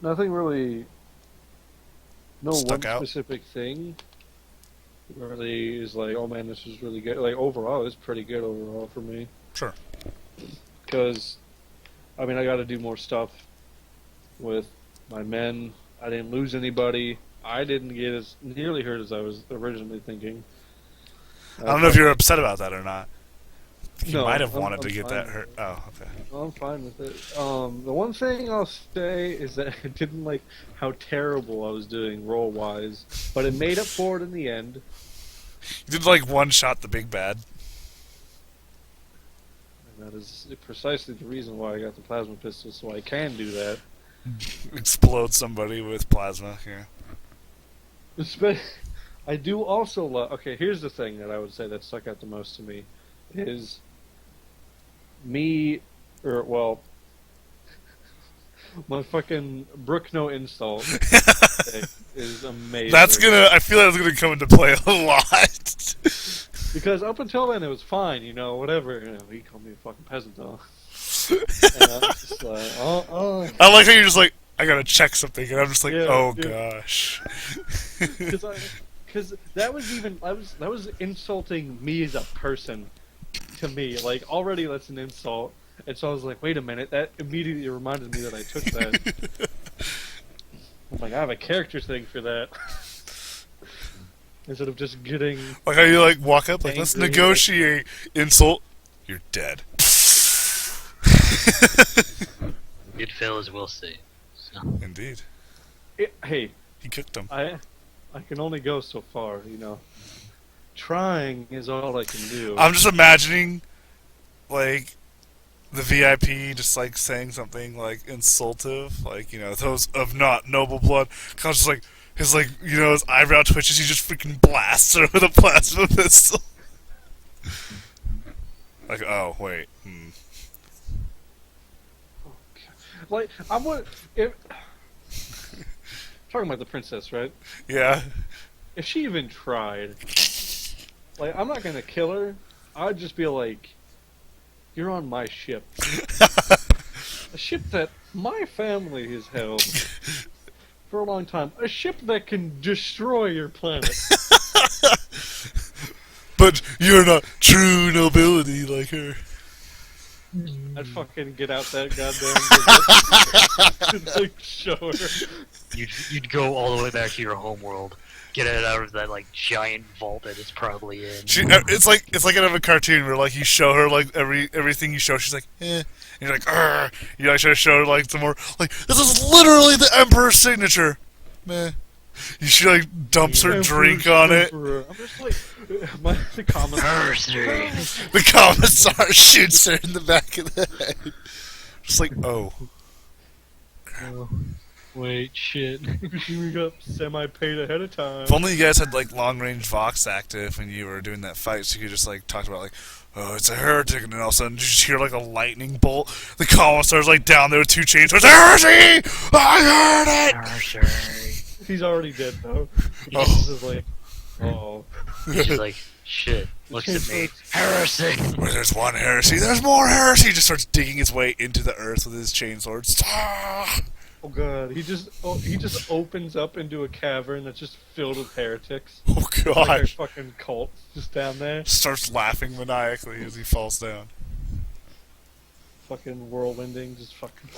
nothing really, no one Stuck out? specific thing really is like, oh man, this was really good. Like, overall, it's pretty good overall for me. Sure. Because, I mean, I got to do more stuff with my men. I didn't lose anybody. I didn't get as nearly hurt as I was originally thinking. I don't know if you're upset about that or not. You No, might have I'm- wanted I'm to get fine that with hurt. it. Oh, okay. No, I'm fine with it. The one thing I'll say is that I didn't like how terrible I was doing roll wise, but it made up for it in the end. You did like one shot the big bad. And that is precisely the reason why I got the plasma pistol, so I can do that. Explode somebody with plasma. Yeah. I do also love. Okay, here's the thing that I would say that stuck out the most to me is me, or well, my fucking Brookno insult is amazing. That's gonna. I feel that's gonna come into play a lot. Because up until then it was fine, you know, whatever. You know, he called me a fucking peasant though. And I was just like, oh. I like how you're just like, I gotta check something, and I'm just like, Yeah, oh yeah. gosh. Because that was insulting me as a person to me. Like already that's an insult, and so I was like, wait a minute, that immediately reminded me that I took that. I'm like, I have a character thing for that. Instead of just getting Like how you like walk up, like let's Angry. negotiate. Insult, you're dead. Good fail as we'll see. So, Indeed, hey, he cooked him. I can only go so far, you know. Trying is all I can do. I'm just imagining, like, the VIP just like saying something like insultive, like those of not noble blood. Cause just like his his eyebrow twitches. He just freaking blasts her with a plasma pistol. Like, oh wait, Like I would if talking about the princess, right? yeah. If she even tried, like I'm not gonna kill her. I'd just be like, "You're on my ship, a ship that my family has held for a long time, a ship that can destroy your planet." But you're not true nobility like her. I'd fucking get out that goddamn and like show her. you'd go all the way back to your homeworld, get it out of that like giant vault that it's probably in. It's like out of a cartoon where like you show her like everything you show, she's like, eh. And you're like, Arr! You like try to show her like some more, like this is literally the Emperor's signature. Meh. She like dumps her drink on it. I'm just like, the comments. Mercy. The commissar shoots her in the back of the head. Just like, oh. Oh, wait, shit. We got semi-paid ahead of time. If only you guys had like long range Vox active when you were doing that fight, so you could just like talk about like, oh, it's a heretic, and then all of a sudden you just hear like a lightning bolt. The commissar's like down there with two chainsaws. Heresy! I heard it! Mercy. He's already dead though. Oh. This is like, oh. He's just like, shit, looks at me. Heresy! Where there's one heresy, there's more heresy! He just starts digging his way into the earth with his chainsword. Oh god, he just opens up into a cavern that's just filled with heretics. Oh Like a gosh. fucking cult just down there. Starts laughing maniacally as he falls down. Fucking whirlwinding, just fucking.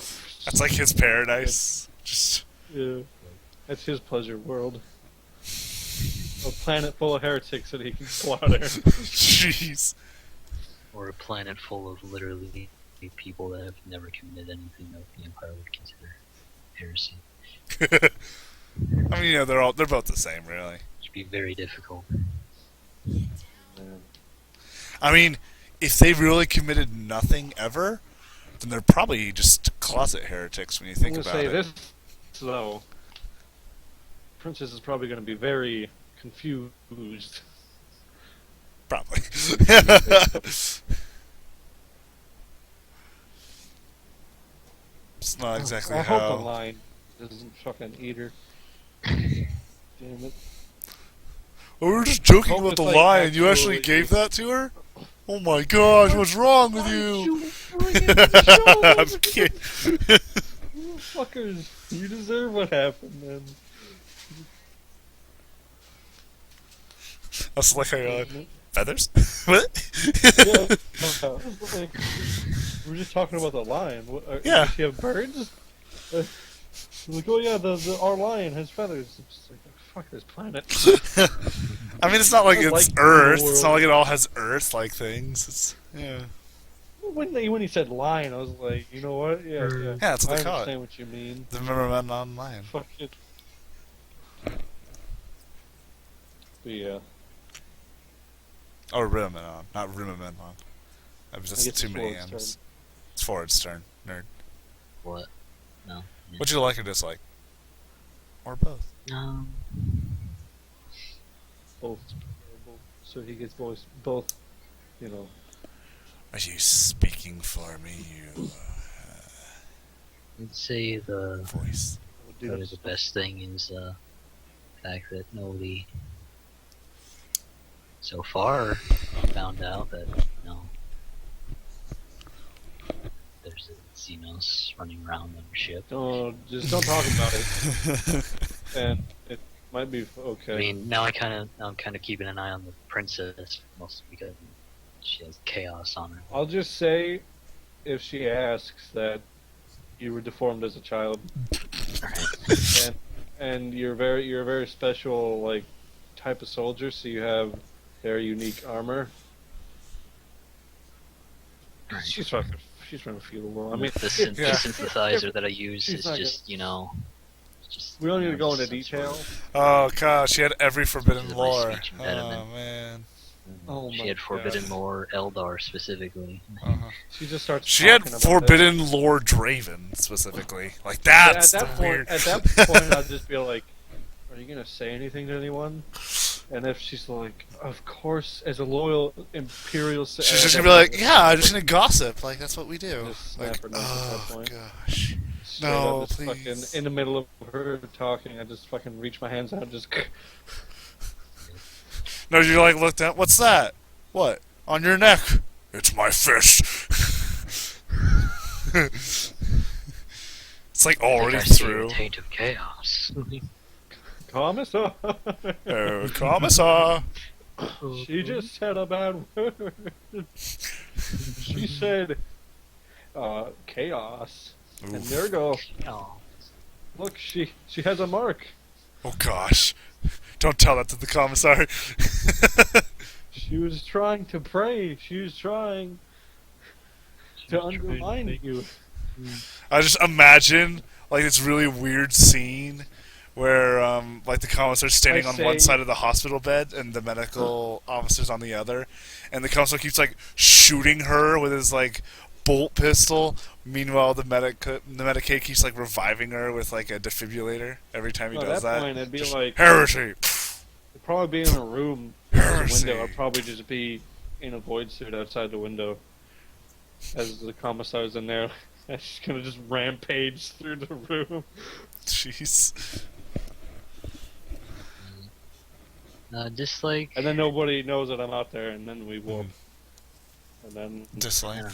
That's like his paradise. Just Yeah. That's his pleasure world. A planet full of heretics that he can slaughter. jeez. Or a planet full of literally people that have never committed anything that the Empire would consider heresy. I mean, they're both the same, really. It'd be very difficult. Man. I mean, if they really committed nothing ever, then they're probably just closet heretics when you think I'm about gonna say it. this though. Princess is probably going to be very confused. Probably. It's not exactly I hope the how. lion doesn't fucking eat her. Damn it. Oh, we were just joking Hope about it's the like lion. You actually actually- gave that to her? Oh my gosh, what's wrong with you? I'm kidding. You fuckers, you deserve what happened, man. That's like feathers? What? Yeah, like, we were just talking about the lion. Yeah. Does she have birds? Like, oh yeah, our lion has feathers. It's just like, fuck this planet. I mean, it's not like I it's like the Earth. It's not world. like it all has Earth-like things. It's yeah. When he said lion, I was like, you know what? Yeah, yeah. Yeah, that's what I they call it. understand what you mean. The Merman on lion. Fuck it. But yeah, Oh, Rimmerman on, not Rimmerman on. That was I just guess too it's many Forward's M's. It's Forward's turn, nerd. What? No. Yeah. Would you like or dislike? Or both? both terrible. So he gets both, you know. Are you speaking for me, you I'd say the voice? probably the best thing is the fact that nobody so far found out that there's a Xenos running around on your ship. Just don't talk about it. And it might be okay. I mean, now I'm kind of keeping an eye on the princess, mostly because she has chaos on her. I'll just say, if she asks that you were deformed as a child, and you're a very special like type of soldier, so you have very unique armor. Right. She's trying to feel the world. I mean, the synthesizer that I use she's is not just just. we don't need to go into some detail. sort of- Oh gosh, she had every forbidden She's a lore. speech Oh impediment. man. Oh she my had forbidden God. lore Eldar specifically. Uh-huh. She just starts. She had talking about forbidden lore Draven specifically. Like that. that's Yeah, the weird. At that point, I'd just be like, "Are you gonna say anything to anyone?" And if she's like, "Of course," as a loyal Imperial, She's just gonna be like, "Yeah, I'm just gonna gossip. Like that's what we do." Just snap Like, her neck at that oh point. gosh. Straight No, up, just please. fucking in the middle of her talking, I just fucking reach my hands out, and just. No, you like looked at. What's that? What on your neck? It's my fist. It's like already I see a through. taint of chaos. Commissar. Oh, commissar. She just said a bad word. She said, chaos. And Oof. there you go. Oh, Look, she has a mark. Oh gosh. Don't tell that to the commissar. She was trying to pray. She was trying to undermine you. I just imagine like this really weird scene where like the commissar's standing I on one say- side of the hospital bed and the medical officer's on the other, and the commissar keeps like shooting her with his like bolt pistol. Meanwhile, the Medicaid keeps like reviving her with like a defibrillator every time he At does that that. point, it'd be Just, like, heresy. it'd probably be in a room. There's a Heresy. window. I'd probably just be in a void suit outside the window. As the commissar's in there. And she's gonna just rampage through the room. Jeez. dislike. And then nobody knows that I'm out there, and then we whoop. And then Dislike. Yeah.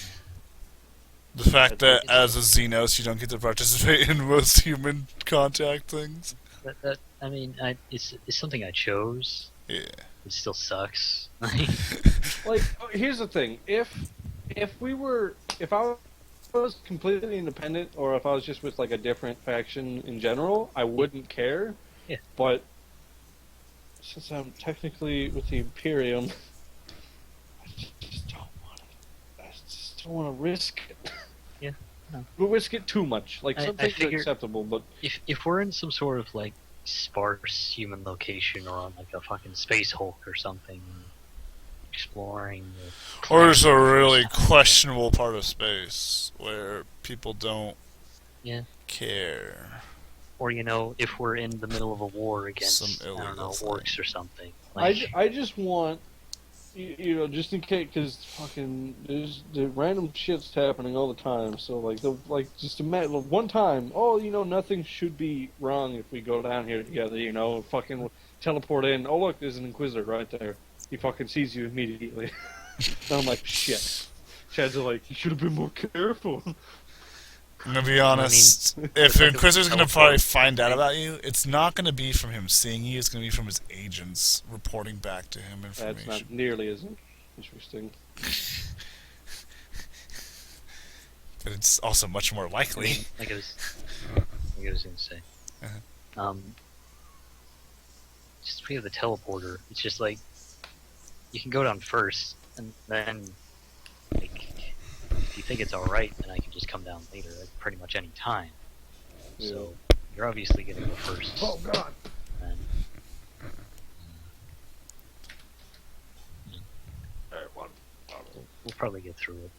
The fact that as a Xenos you don't get to participate in most human contact things. I mean, it's something I chose. Yeah. It still sucks. like, here's the thing: if I was completely independent, or if I was just with like a different faction in general, I wouldn't care. Yeah. But since I'm technically with the Imperium, I just don't want to. I just don't want to risk it. Yeah, no. We'll risk it too much. Like I some things are figure- acceptable, but if we're in some sort of like sparse human location or on like a fucking space Hulk or something, exploring the Or just a planet really something, questionable part of space where people don't Yeah. care. or if we're in the middle of a war against Some I don't know illegal thing. orcs or something. Like, I just want you know, just in case, because fucking there's the random shit's happening all the time. So just imagine one time. Oh, you know, nothing should be wrong if we go down here together. You know, fucking teleport in. Oh look, there's an Inquisitor right there. He fucking sees you immediately. And I'm like, shit. Chad's like, you should have been more careful. I'm gonna be honest. If the Inquisitor's gonna probably find out about you, it's not gonna be from him seeing you. It's gonna be from his agents reporting back to him information. That's not nearly as interesting. But it's also much more likely. Like I was going to say. Uh-huh. Just we have the teleporter. It's just like you can go down first, and then like if you think it's all right, then I can just come down later at pretty much any time. Yeah. So you're obviously going to go first. Oh god. And, we'll probably get through it.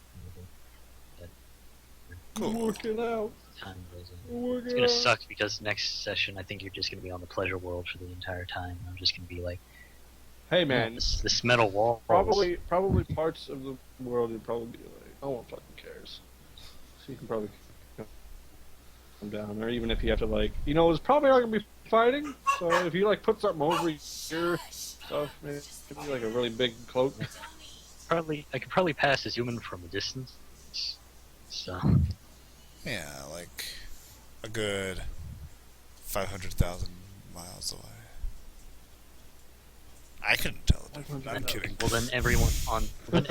Cool. Working out. Time goes on. Working It's gonna out. suck because next session I think you're just gonna be on the pleasure world for the entire time. I'm just gonna be like, Hey man, this metal wall. probably parts of the world you'd probably be like, no one fucking cares. So you can probably come down, or even if you have to like, you know, it's probably not gonna be fighting. So if you like put something over your stuff, maybe like a really big cloak. I could probably pass as human from a distance. So Yeah, like a good 500,000 miles away. I couldn't tell the difference. I'm kidding. well then everyone on the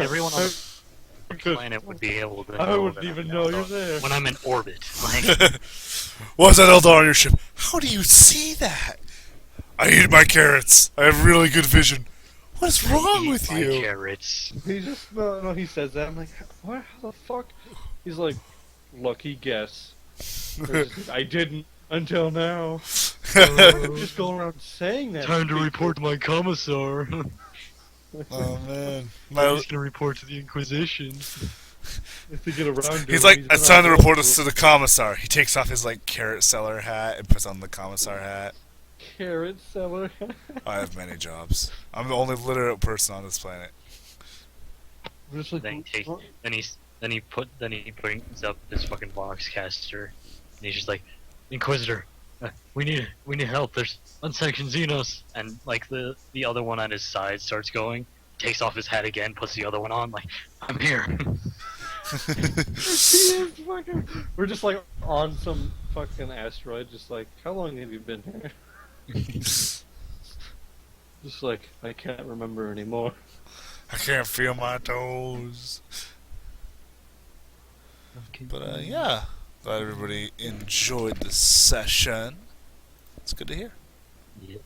planet would be able to. I know wouldn't that even I'm know out you're of- there. when I'm in orbit. Like What's that Eldar on your ship? How do you see that? I eat my carrots. I have really good vision. What is wrong eat with my you? carrots. He just no. He says that. I'm like, what? How the fuck? He's like, lucky guess. I didn't until now. Just go around saying that. Time to report to my commissar. Oh man, I'm just gonna report to the Inquisition. If they get around to he's him, like, it's time to not report us to the commissar. He takes off his like carrot seller hat and puts on the commissar hat. carrot seller. I have many jobs. I'm the only literate person on this planet. Just like, Then he brings up his fucking box caster, and he's just like, Inquisitor, we need help. There's unsanctioned Xenos, and like the other one on his side starts going, takes off his hat again, puts the other one on, like, I'm here. he is fucking. We're just like on some fucking asteroid. Just like, how long have you been here? Just like, I can't remember anymore. I can't feel my toes. But yeah, glad everybody enjoyed the session. It's good to hear. Yep.